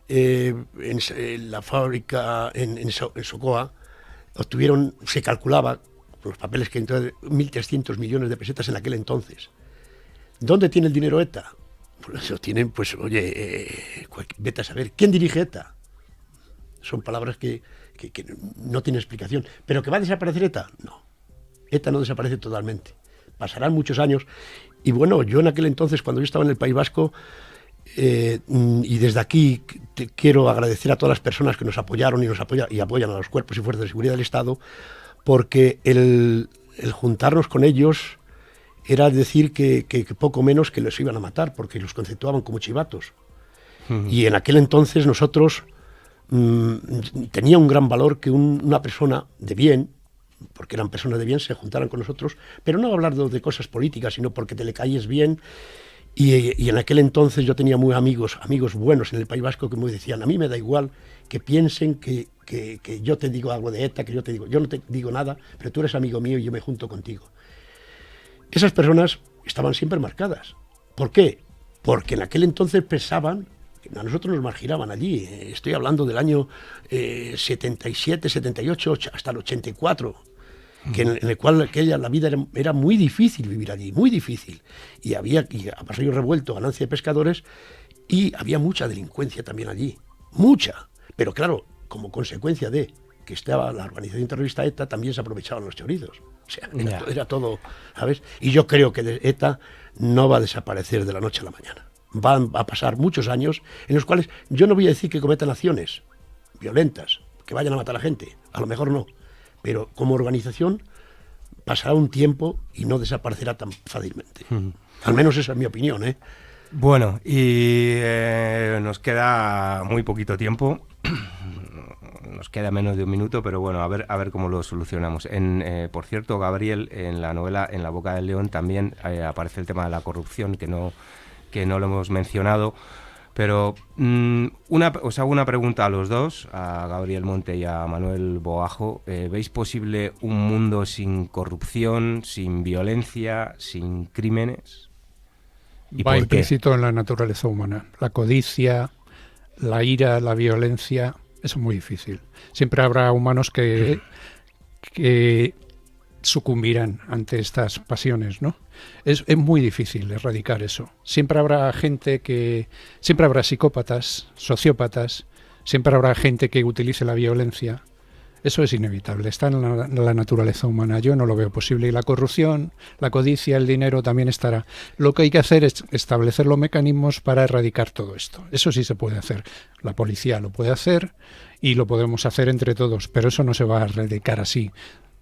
en la fábrica en Socoa, obtuvieron, se calculaba, por los papeles que entonces, 1.300 millones de pesetas en aquel entonces. ¿Dónde tiene el dinero ETA? Pues lo tienen, pues, oye, vete a saber. ¿Quién dirige ETA? Son palabras que no tienen explicación. ¿Pero que va a desaparecer ETA? No. ETA no desaparece totalmente. Pasarán muchos años. Y bueno, yo en aquel entonces, cuando yo estaba en el País Vasco, y desde aquí quiero agradecer a todas las personas que nos apoyaron y apoyan a los cuerpos y fuerzas de seguridad del Estado, porque el juntarnos con ellos era decir que poco menos que los iban a matar, porque los conceptuaban como chivatos. Y en aquel entonces nosotros tenía un gran valor que una persona de bien, porque eran personas de bien, se juntaran con nosotros, pero no hablar de cosas políticas, sino porque te le caes bien. Y en aquel entonces yo tenía muy amigos buenos en el País Vasco que me decían, a mí me da igual que piensen que yo te digo algo de ETA, yo no te digo nada, pero tú eres amigo mío y yo me junto contigo. Esas personas estaban siempre marcadas. ¿Por qué? Porque en aquel entonces pensaban que a nosotros nos marginaban allí. Estoy hablando del año 77, 78, hasta el 84. En el cual la vida era muy difícil vivir allí, muy difícil. Y a pasillo revuelto, ganancia de pescadores, y había mucha delincuencia también allí, mucha. Pero claro, como consecuencia de que estaba la organización terrorista ETA, también se aprovechaban los chorizos. O sea, era todo, ¿sabes? Y yo creo que ETA no va a desaparecer de la noche a la mañana. Van a pasar muchos años en los cuales yo no voy a decir que cometan acciones violentas, que vayan a matar a la gente, a lo mejor no. Pero como organización pasará un tiempo y no desaparecerá tan fácilmente. Al menos esa es mi opinión, ¿eh? Bueno, y nos queda muy poquito tiempo. Nos queda menos de un minuto, pero bueno, a ver cómo lo solucionamos. Por cierto, Gabriel, en la novela En la boca del león también aparece el tema de la corrupción, que no lo hemos mencionado. Pero os hago una pregunta a los dos, a Gabriel Monte y a Manuel Boajo. ¿Veis posible un mundo sin corrupción, sin violencia, sin crímenes? ¿Y va implícito en la naturaleza humana? La codicia, la ira, la violencia, eso es muy difícil. Siempre habrá humanos que sucumbirán ante estas pasiones, ¿no? Es muy difícil erradicar eso. Siempre habrá siempre habrá psicópatas, sociópatas, siempre habrá gente que utilice la violencia. Eso es inevitable, está en la naturaleza humana. Yo no lo veo posible. Y la corrupción, la codicia, el dinero también estará. Lo que hay que hacer es establecer los mecanismos para erradicar todo esto. Eso sí se puede hacer. La policía lo puede hacer y lo podemos hacer entre todos, pero eso no se va a erradicar así,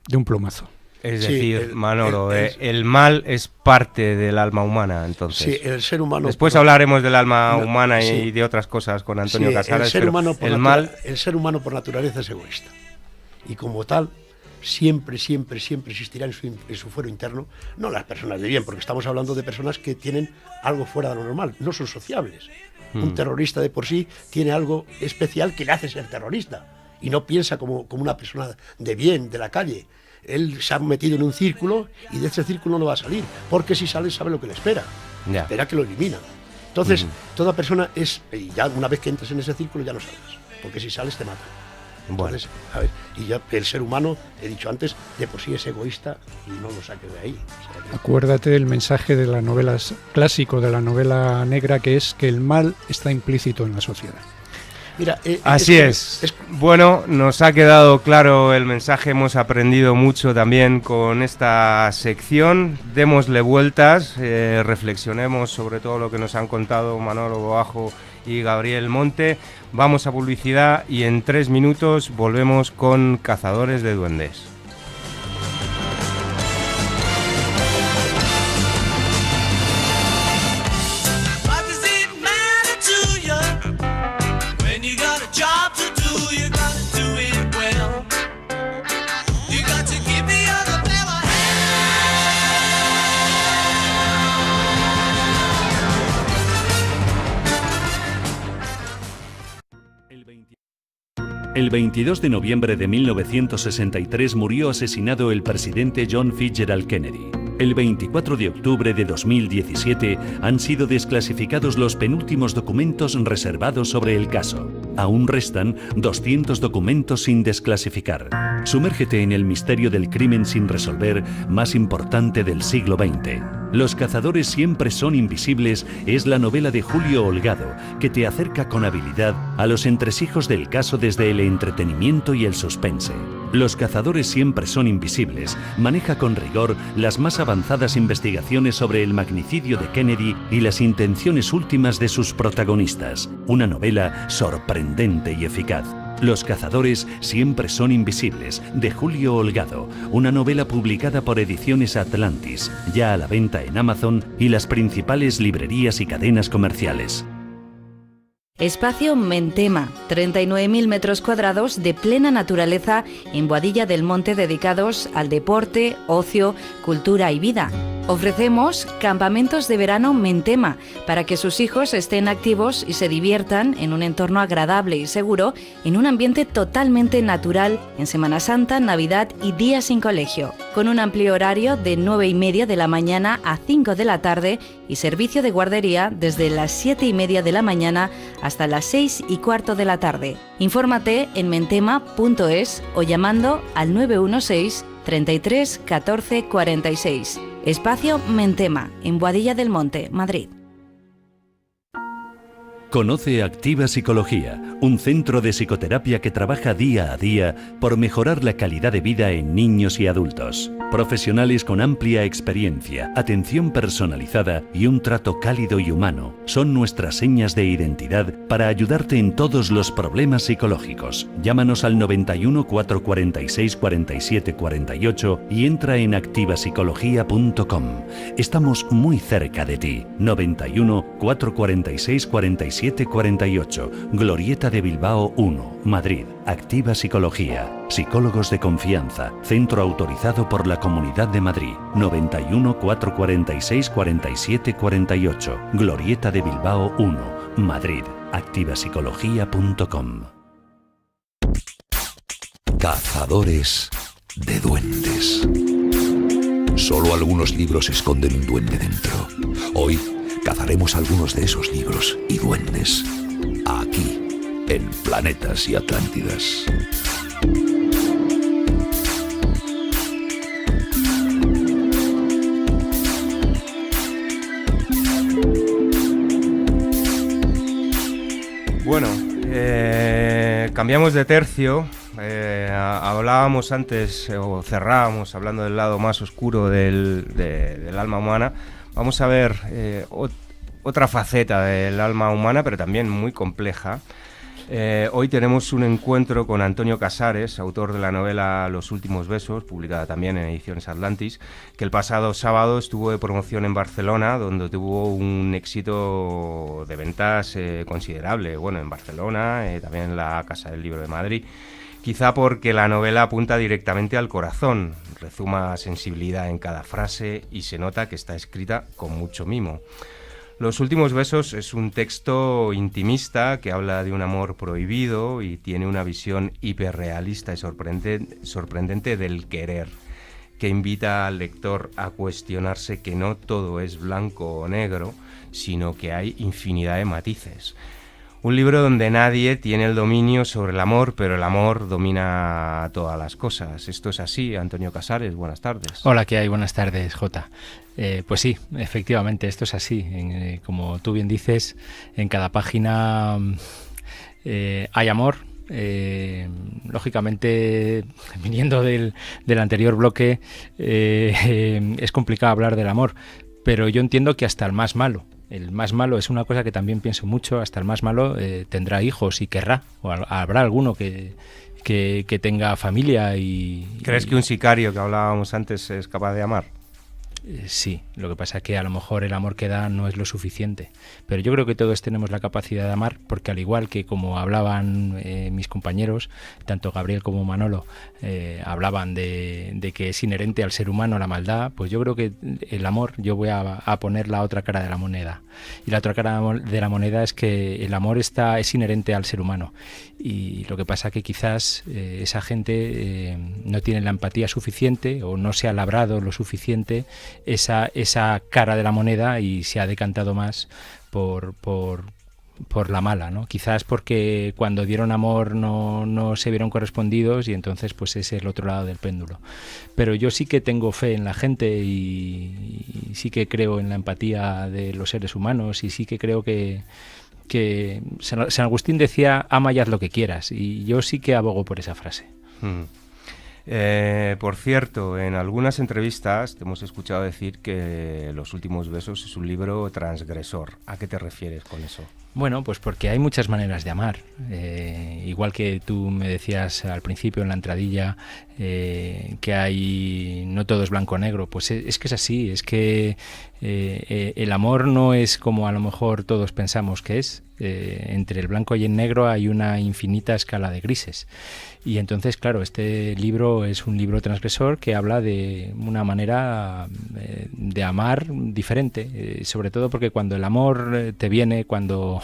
de un plumazo. Es decir, Manolo, el mal es parte del alma humana, entonces. Sí, el ser humano... Después hablaremos del alma humana y de otras cosas con Antonio Casares, el ser humano por naturaleza es egoísta. Y como tal, siempre existirá en su fuero interno, no las personas de bien, porque estamos hablando de personas que tienen algo fuera de lo normal, no son sociables. Un terrorista de por sí tiene algo especial que le hace ser terrorista y no piensa como una persona de bien, de la calle. Él se ha metido en un círculo y de ese círculo no va a salir, porque si sale sabe lo que le espera. Espera que lo elimina. Entonces, toda persona y ya una vez que entras en ese círculo ya no salgas, porque si sales te matan. Entonces, a ver, y ya el ser humano, he dicho antes, de por sí es egoísta y no lo saque de ahí. O sea, Acuérdate del mensaje de las novelas clásico, de la novela negra, que es que el mal está implícito en la sociedad. Mira, así es. Bueno, nos ha quedado claro el mensaje, hemos aprendido mucho también con esta sección. Démosle vueltas, reflexionemos sobre todo lo que nos han contado Manolo Boajo y Gabriel Monte. Vamos a publicidad y en 3 minutos volvemos con Cazadores de Duendes. El 22 de noviembre de 1963 murió asesinado el presidente John Fitzgerald Kennedy. El 24 de octubre de 2017 han sido desclasificados los penúltimos documentos reservados sobre el caso. Aún restan 200 documentos sin desclasificar. Sumérgete en el misterio del crimen sin resolver más importante del siglo XX. Los cazadores siempre son invisibles es la novela de Julio Holgado, que te acerca con habilidad a los entresijos del caso desde el entretenimiento y el suspense. Los cazadores siempre son invisibles maneja con rigor las más avanzadas investigaciones sobre el magnicidio de Kennedy y las intenciones últimas de sus protagonistas. Una novela sorprendente y eficaz. Los cazadores siempre son invisibles, de Julio Holgado, una novela publicada por Ediciones Atlantis, ya a la venta en Amazon y las principales librerías y cadenas comerciales. Espacio Mentema, 39.000 metros cuadrados de plena naturaleza en Boadilla del Monte dedicados al deporte, ocio, cultura y vida. Ofrecemos campamentos de verano Mentema para que sus hijos estén activos y se diviertan en un entorno agradable y seguro en un ambiente totalmente natural en Semana Santa, Navidad y días sin colegio, con un amplio horario de 9:30 de la mañana a 5 de la tarde y servicio de guardería desde las 7:30 de la mañana hasta las 6:15 de la tarde. Infórmate en mentema.es o llamando al 916 33 14 46. Espacio Mentema, en Boadilla del Monte, Madrid. Conoce Activa Psicología, un centro de psicoterapia que trabaja día a día por mejorar la calidad de vida en niños y adultos. Profesionales con amplia experiencia, atención personalizada y un trato cálido y humano son nuestras señas de identidad para ayudarte en todos los problemas psicológicos. Llámanos al 91 446 47 48 y entra en activapsicología.com. Estamos muy cerca de ti. 91 446 47 48, Glorieta de Bilbao 1, Madrid. Activa Psicología. Psicólogos de confianza. Centro autorizado por la Comunidad de Madrid. 91 446 47 48, Glorieta de Bilbao 1, Madrid. activapsicología.com. Cazadores de duendes. Solo algunos libros esconden un duende dentro. Hoy cazaremos algunos de esos libros y duendes aquí, en Planetas y Atlántidas. Bueno, cambiamos de tercio. Hablábamos antes, o cerrábamos hablando del lado más oscuro del alma humana. Vamos a ver otra faceta del alma humana, pero también muy compleja. Hoy tenemos un encuentro con Antonio Casares, autor de la novela Los últimos besos, publicada también en Ediciones Atlantis, que el pasado sábado estuvo de promoción en Barcelona, donde tuvo un éxito de ventas considerable. Bueno, en Barcelona, también en la Casa del Libro de Madrid. Quizá porque la novela apunta directamente al corazón, rezuma sensibilidad en cada frase y se nota que está escrita con mucho mimo. Los últimos besos es un texto intimista que habla de un amor prohibido y tiene una visión hiperrealista y sorprendente del querer, que invita al lector a cuestionarse que no todo es blanco o negro, sino que hay infinidad de matices. Un libro donde nadie tiene el dominio sobre el amor, pero el amor domina todas las cosas. Esto es así. Antonio Casares, buenas tardes. Hola, ¿qué hay? Buenas tardes, Jota. Pues sí, efectivamente, esto es así. Como tú bien dices, en cada página hay amor. Lógicamente, viniendo del anterior bloque, es complicado hablar del amor, pero yo entiendo que hasta el más malo. El más malo es una cosa que también pienso mucho, hasta el más malo tendrá hijos y querrá, o habrá alguno que tenga familia y... ¿Crees que un sicario que hablábamos antes es capaz de amar? Sí, lo que pasa es que a lo mejor el amor que da no es lo suficiente, pero yo creo que todos tenemos la capacidad de amar, porque al igual que como hablaban mis compañeros, tanto Gabriel como Manolo, hablaban de que es inherente al ser humano la maldad, pues yo creo que el amor, yo voy a poner la otra cara de la moneda, y la otra cara de la moneda es que el amor es inherente al ser humano, y lo que pasa que quizás esa gente no tiene la empatía suficiente o no se ha labrado lo suficiente esa cara de la moneda y se ha decantado más por la mala, ¿no? Quizás porque cuando dieron amor no se vieron correspondidos y entonces pues es el otro lado del péndulo. Pero yo sí que tengo fe en la gente y sí que creo en la empatía de los seres humanos y sí que creo que San Agustín decía ama y haz lo que quieras, y yo sí que abogo por esa frase. Por cierto, en algunas entrevistas te hemos escuchado decir que Los últimos besos es un libro transgresor. ¿A qué te refieres con eso? Bueno, pues porque hay muchas maneras de amar. Igual que tú me decías al principio en la entradilla que hay, no todo es blanco o negro, pues es que es así, es que el amor no es como a lo mejor todos pensamos que es. Entre el blanco y el negro hay una infinita escala de grises. Y entonces, claro, este libro es un libro transgresor que habla de una manera de amar diferente, sobre todo porque cuando el amor te viene, cuando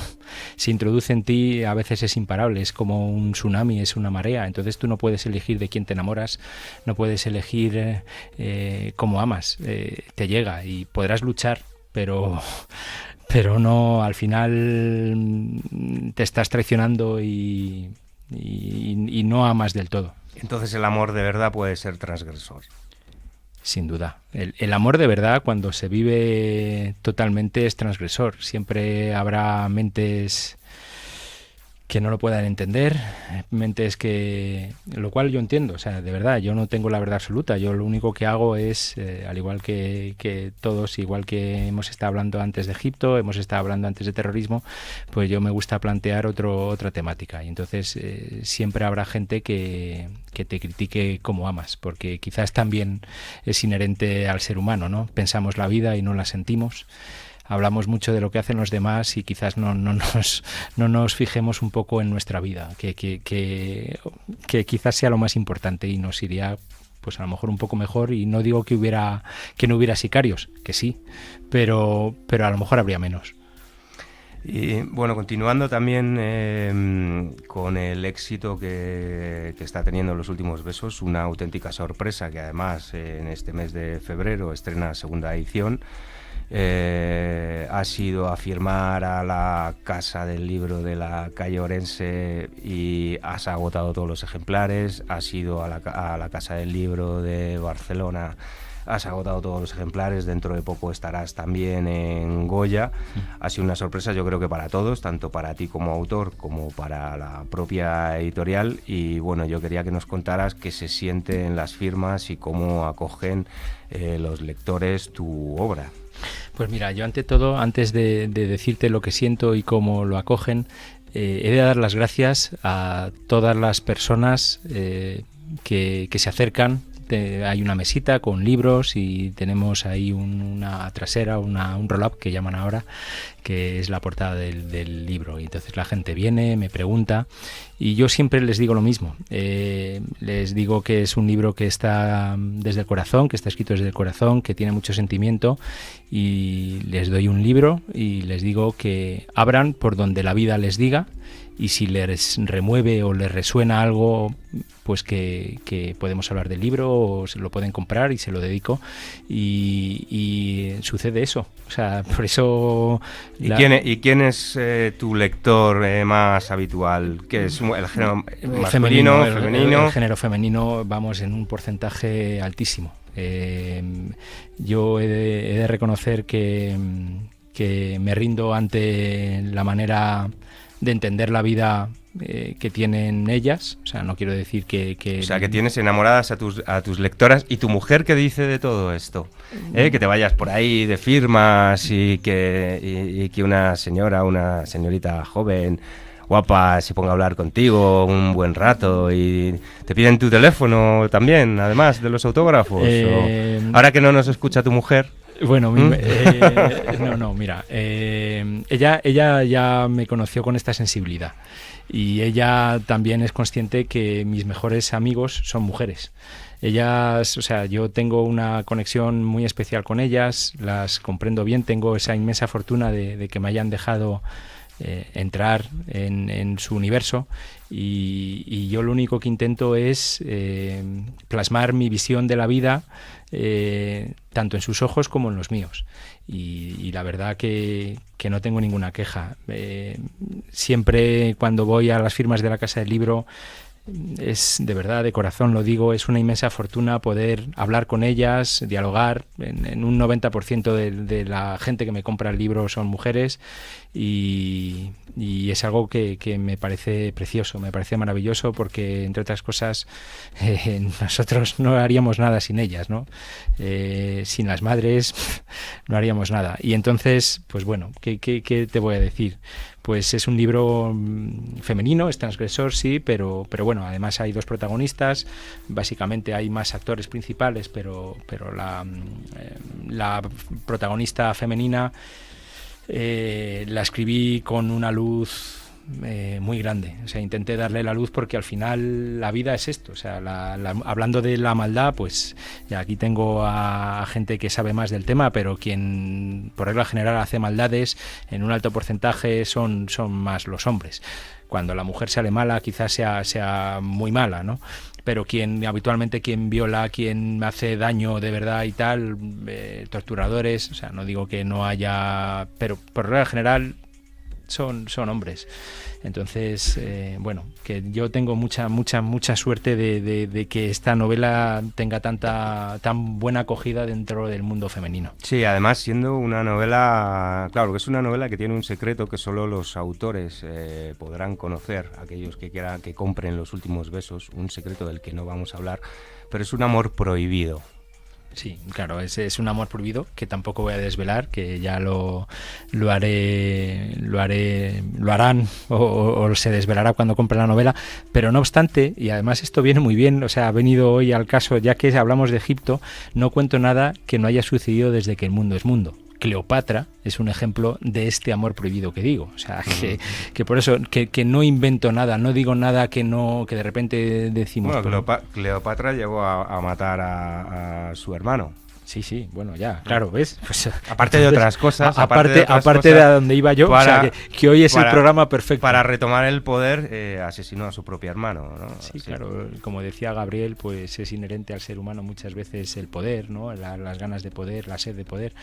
se introduce en ti, a veces es imparable, es como un tsunami, es una marea. Entonces tú no puedes elegir de quién te enamoras, no puedes elegir cómo amas, te llega y podrás luchar, pero no, al final te estás traicionando y no amas del todo. Entonces el amor de verdad puede ser transgresor. Sin duda. El amor de verdad, cuando se vive totalmente, es transgresor. Siempre habrá mentes que no lo puedan entender, mentes que... Lo cual yo entiendo, o sea, de verdad, yo no tengo la verdad absoluta, yo lo único que hago es, al igual que todos, igual que hemos estado hablando antes de Egipto, hemos estado hablando antes de terrorismo, pues yo me gusta plantear otra temática, y entonces siempre habrá gente que te critique cómo amas, porque quizás también es inherente al ser humano, ¿no? Pensamos la vida y no la sentimos. Hablamos mucho de lo que hacen los demás y quizás no nos fijemos un poco en nuestra vida, que quizás sea lo más importante y nos iría pues a lo mejor un poco mejor, y no digo que no hubiera sicarios, que sí, pero a lo mejor habría menos. Y bueno, continuando también con el éxito que está teniendo Los últimos besos, una auténtica sorpresa que además en este mes de febrero estrena segunda edición. Has ido a firmar a la Casa del Libro de la calle Orense y has agotado todos los ejemplares. Has ido a la Casa del Libro de Barcelona, has agotado todos los ejemplares. Dentro de poco estarás también en Goya. Ha sido una sorpresa, yo creo que para todos, tanto para ti como autor como para la propia editorial. Y bueno, yo quería que nos contaras qué se siente en las firmas y cómo acogen los lectores tu obra. Pues mira, yo ante todo, antes de decirte lo que siento y cómo lo acogen, he de dar las gracias a todas las personas que se acercan. Hay una mesita con libros y tenemos ahí una trasera, un roll-up que llaman ahora, que es la portada del libro. Y entonces la gente viene, me pregunta y yo siempre les digo lo mismo. Les digo que es un libro que está desde el corazón, que está escrito desde el corazón, que tiene mucho sentimiento, y les doy un libro y les digo que abran por donde la vida les diga, y si les remueve o les resuena algo, pues que podemos hablar del libro o se lo pueden comprar y se lo dedico, y sucede eso. O sea, por eso... ¿Y quién es tu lector más habitual? ¿Qué es el género masculino, femenino? El género femenino, vamos, en un porcentaje altísimo. Yo he de reconocer que me rindo ante la manera de entender la vida que tienen ellas. O sea, no quiero decir que... O sea, que tienes enamoradas a tus lectoras. ¿Y tu mujer qué dice de todo esto? Que te vayas por ahí de firmas y que una señorita joven guapa se ponga a hablar contigo un buen rato y te piden tu teléfono también, además de los autógrafos. Ahora que no nos escucha tu mujer. Bueno, mira, ella ya me conoció con esta sensibilidad y ella también es consciente que mis mejores amigos son mujeres. Ellas, o sea, yo tengo una conexión muy especial con ellas, las comprendo bien, tengo esa inmensa fortuna de que me hayan dejado entrar en su universo y yo lo único que intento es plasmar mi visión de la vida tanto en sus ojos como en los míos y la verdad que no tengo ninguna queja. Siempre cuando voy a las firmas de la Casa del Libro, es de verdad, de corazón lo digo, es una inmensa fortuna poder hablar con ellas, dialogar. En un 90% de la gente que me compra el libro son mujeres y es algo que me parece precioso, me parece maravilloso porque, entre otras cosas, nosotros no haríamos nada sin ellas, ¿no? Sin las madres no haríamos nada. Y entonces, pues bueno, ¿qué te voy a decir? Pues es un libro femenino, es transgresor, sí, pero bueno, además hay dos protagonistas, básicamente hay más actores principales, pero la protagonista femenina la escribí con una luz muy grande, o sea, intenté darle la luz porque al final la vida es esto, o sea, hablando de la maldad, pues ya aquí tengo a gente que sabe más del tema, pero quien por regla general hace maldades en un alto porcentaje son más los hombres. Cuando la mujer sale mala quizás sea muy mala, ¿no? Pero habitualmente quien viola, quien hace daño de verdad y tal, torturadores, o sea, no digo que no haya, pero por regla general son hombres. Entonces, bueno, que yo tengo mucha suerte de que esta novela tenga tan buena acogida dentro del mundo femenino. Sí, además siendo una novela, claro, que es una novela que tiene un secreto que solo los autores podrán conocer, aquellos que quieran que compren Los últimos besos, un secreto del que no vamos a hablar, pero es un amor prohibido. Sí, claro, es un amor prohibido que tampoco voy a desvelar, que ya lo harán o se desvelará cuando compre la novela, pero no obstante, y además esto viene muy bien, o sea, ha venido hoy al caso, ya que hablamos de Egipto, no cuento nada que no haya sucedido desde que el mundo es mundo. Cleopatra es un ejemplo de este amor prohibido que digo, o sea, que por eso que no invento nada, no digo nada que de repente decimos. Bueno, Cleopatra llegó a matar a su hermano. Sí, bueno, ya, claro, ¿ves? Pues, aparte de otras cosas. Aparte de a donde iba yo, o sea, que hoy es el programa perfecto. Para retomar el poder, asesinó a su propio hermano, ¿no? Sí, claro, como decía Gabriel, pues es inherente al ser humano muchas veces el poder, ¿no? Las ganas de poder, la sed de poder.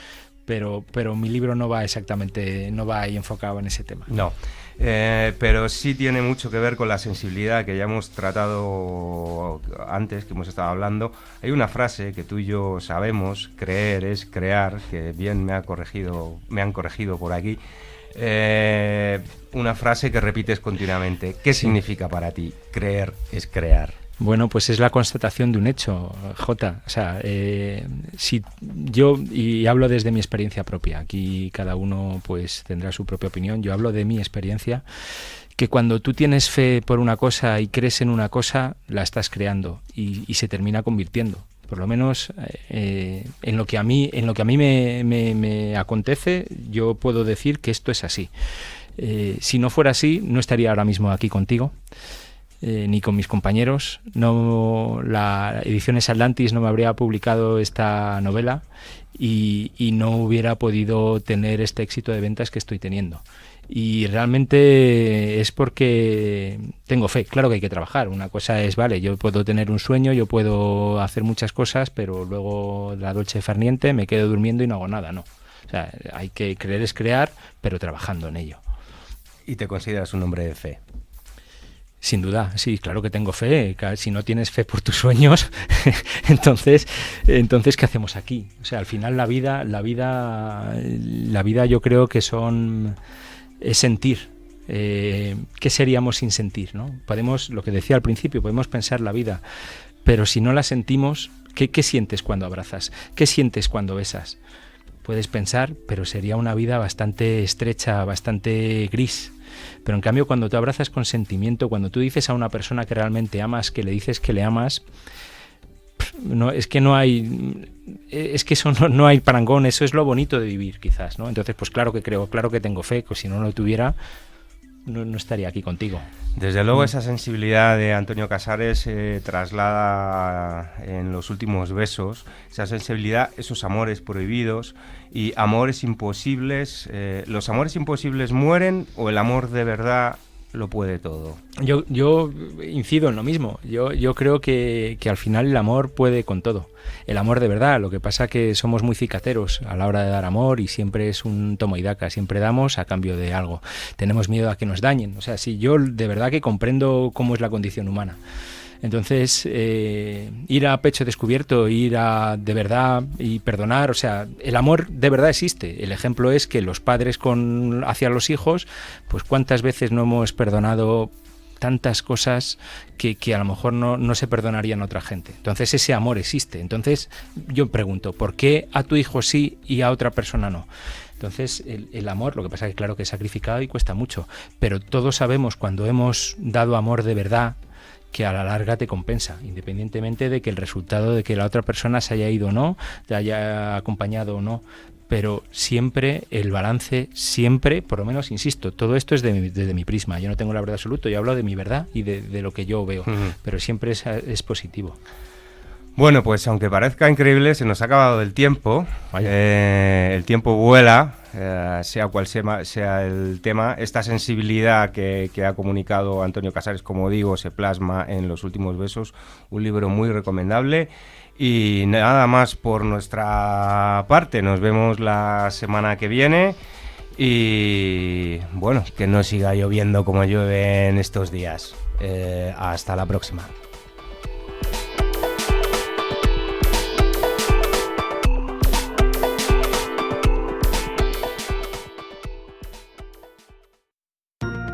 Pero mi libro no va ahí enfocado en ese tema. No, pero sí tiene mucho que ver con la sensibilidad que ya hemos tratado antes, que hemos estado hablando. Hay una frase que tú y yo sabemos, creer es crear, que bien me han corregido por aquí. Una frase que repites continuamente. ¿Qué significa para ti creer es crear? Bueno, pues es la constatación de un hecho, Jota. O sea, si yo, y hablo desde mi experiencia propia, aquí cada uno pues tendrá su propia opinión, yo hablo de mi experiencia, que cuando tú tienes fe por una cosa y crees en una cosa, la estás creando y se termina convirtiendo. Por lo menos en lo que a mí me acontece, yo puedo decir que esto es así. Si no fuera así, no estaría ahora mismo aquí contigo. Ni con mis compañeros. La Ediciones Atlantis no me habría publicado esta novela y no hubiera podido tener este éxito de ventas que estoy teniendo. Y realmente es porque tengo fe. Claro que hay que trabajar. Una cosa es, vale, yo puedo tener un sueño, yo puedo hacer muchas cosas, pero luego la dolce far niente, me quedo durmiendo y no hago nada, no. O sea, hay que creer es crear, pero trabajando en ello. ¿Y te consideras un hombre de fe? Sin duda, sí, claro que tengo fe. Si no tienes fe por tus sueños, entonces ¿qué hacemos aquí? O sea, al final la vida yo creo que es sentir. ¿Qué seríamos sin sentir, no? Lo que decía al principio, podemos pensar la vida, pero si no la sentimos, ¿qué sientes cuando abrazas? ¿Qué sientes cuando besas? Puedes pensar, pero sería una vida bastante estrecha, bastante gris. Pero en cambio, cuando tú abrazas con sentimiento, cuando tú dices a una persona que realmente amas, que le dices que le amas, no, es que no hay, es que eso no hay parangón. Eso es lo bonito de vivir, quizás, ¿no? Entonces, pues claro que creo, claro que tengo fe, que si no lo tuviera, no estaría aquí contigo. Desde luego esa sensibilidad de Antonio Casares se traslada en Los últimos besos, esa sensibilidad, esos amores prohibidos y amores imposibles. ¿Los amores imposibles mueren o el amor de verdad lo puede todo? Yo incido en lo mismo. Yo creo que al final el amor puede con todo. El amor de verdad. Lo que pasa que somos muy cicateros a la hora de dar amor y siempre es un toma y daca. Siempre damos a cambio de algo. Tenemos miedo a que nos dañen. O sea, si yo de verdad que comprendo cómo es la condición humana. Entonces, ir a pecho descubierto, ir a de verdad y perdonar, o sea, el amor de verdad existe. El ejemplo es que los padres hacia los hijos, pues cuántas veces no hemos perdonado tantas cosas que a lo mejor no se perdonarían a otra gente. Entonces ese amor existe. Entonces yo pregunto, ¿por qué a tu hijo sí y a otra persona no? Entonces el amor, lo que pasa es que claro que es sacrificado y cuesta mucho, pero todos sabemos cuando hemos dado amor de verdad, que a la larga te compensa, independientemente de que el resultado de que la otra persona se haya ido o no, te haya acompañado o no, pero siempre el balance, siempre, por lo menos, insisto, todo esto es desde mi prisma, yo no tengo la verdad absoluta, yo hablo de mi verdad y de lo que yo veo, pero siempre es positivo. Bueno, pues aunque parezca increíble, se nos ha acabado el tiempo. El tiempo vuela, sea cual sea el tema. Esta sensibilidad que ha comunicado Antonio Casares, como digo, se plasma en Los últimos besos, un libro muy recomendable. Y nada más por nuestra parte, nos vemos la semana que viene. Y bueno, que no siga lloviendo como llueve en estos días. Hasta la próxima.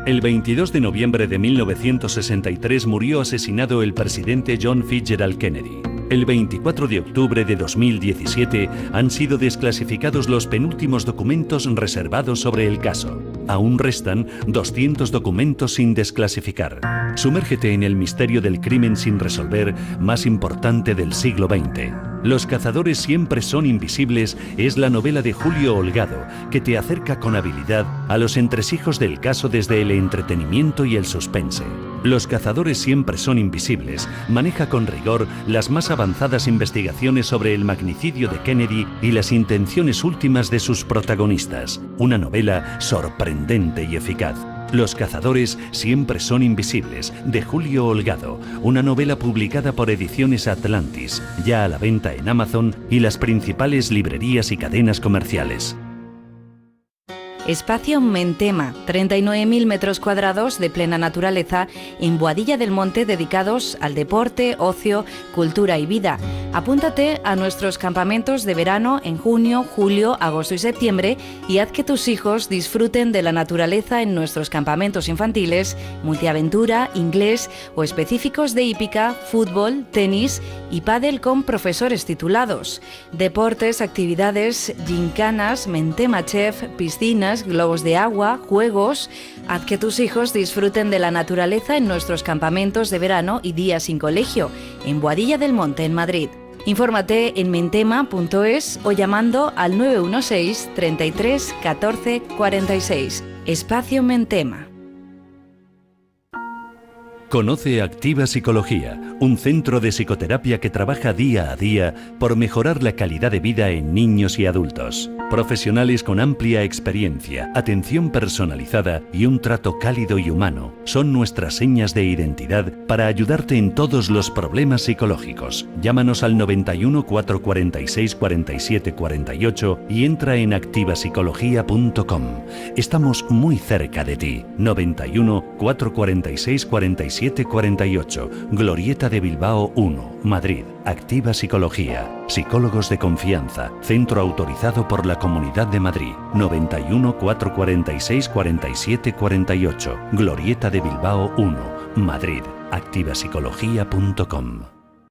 El 22 de noviembre de 1963 murió asesinado el presidente John Fitzgerald Kennedy. El 24 de octubre de 2017 han sido desclasificados los penúltimos documentos reservados sobre el caso. Aún restan 200 documentos sin desclasificar. Sumérgete en el misterio del crimen sin resolver más importante del siglo XX. Los cazadores siempre son invisibles es la novela de Julio Holgado, que te acerca con habilidad a los entresijos del caso desde el entretenimiento y el suspense. Los cazadores siempre son invisibles maneja con rigor las más avanzadas investigaciones sobre el magnicidio de Kennedy y las intenciones últimas de sus protagonistas. Una novela sorprendente y eficaz. Los cazadores siempre son invisibles, de Julio Holgado, una novela publicada por Ediciones Atlantis, ya a la venta en Amazon y las principales librerías y cadenas comerciales. Espacio Mentema, 39.000 metros cuadrados de plena naturaleza en Boadilla del Monte dedicados al deporte, ocio, cultura y vida. Apúntate a nuestros campamentos de verano en junio, julio, agosto y septiembre y haz que tus hijos disfruten de la naturaleza en nuestros campamentos infantiles, multiaventura, inglés o específicos de hípica, fútbol, tenis y pádel con profesores titulados. Deportes, actividades, gincanas, Mentema Chef, piscinas, globos de agua, juegos. Haz que tus hijos disfruten de la naturaleza en nuestros campamentos de verano y días sin colegio, en Boadilla del Monte, en Madrid. Infórmate en mentema.es o llamando al 916 33 14 46. Espacio Mentema. Conoce Activa Psicología, un centro de psicoterapia que trabaja día a día por mejorar la calidad de vida en niños y adultos. Profesionales con amplia experiencia, atención personalizada y un trato cálido y humano son nuestras señas de identidad para ayudarte en todos los problemas psicológicos. Llámanos al 91 446 47 48 y entra en activapsicología.com. Estamos muy cerca de ti. 91 446 47 48, Glorieta de Bilbao 1, Madrid. Activa Psicología. Psicólogos de confianza. Centro autorizado por la Comunidad de Madrid. 91 446 47 48, Glorieta de Bilbao 1, Madrid. activapsicología.com.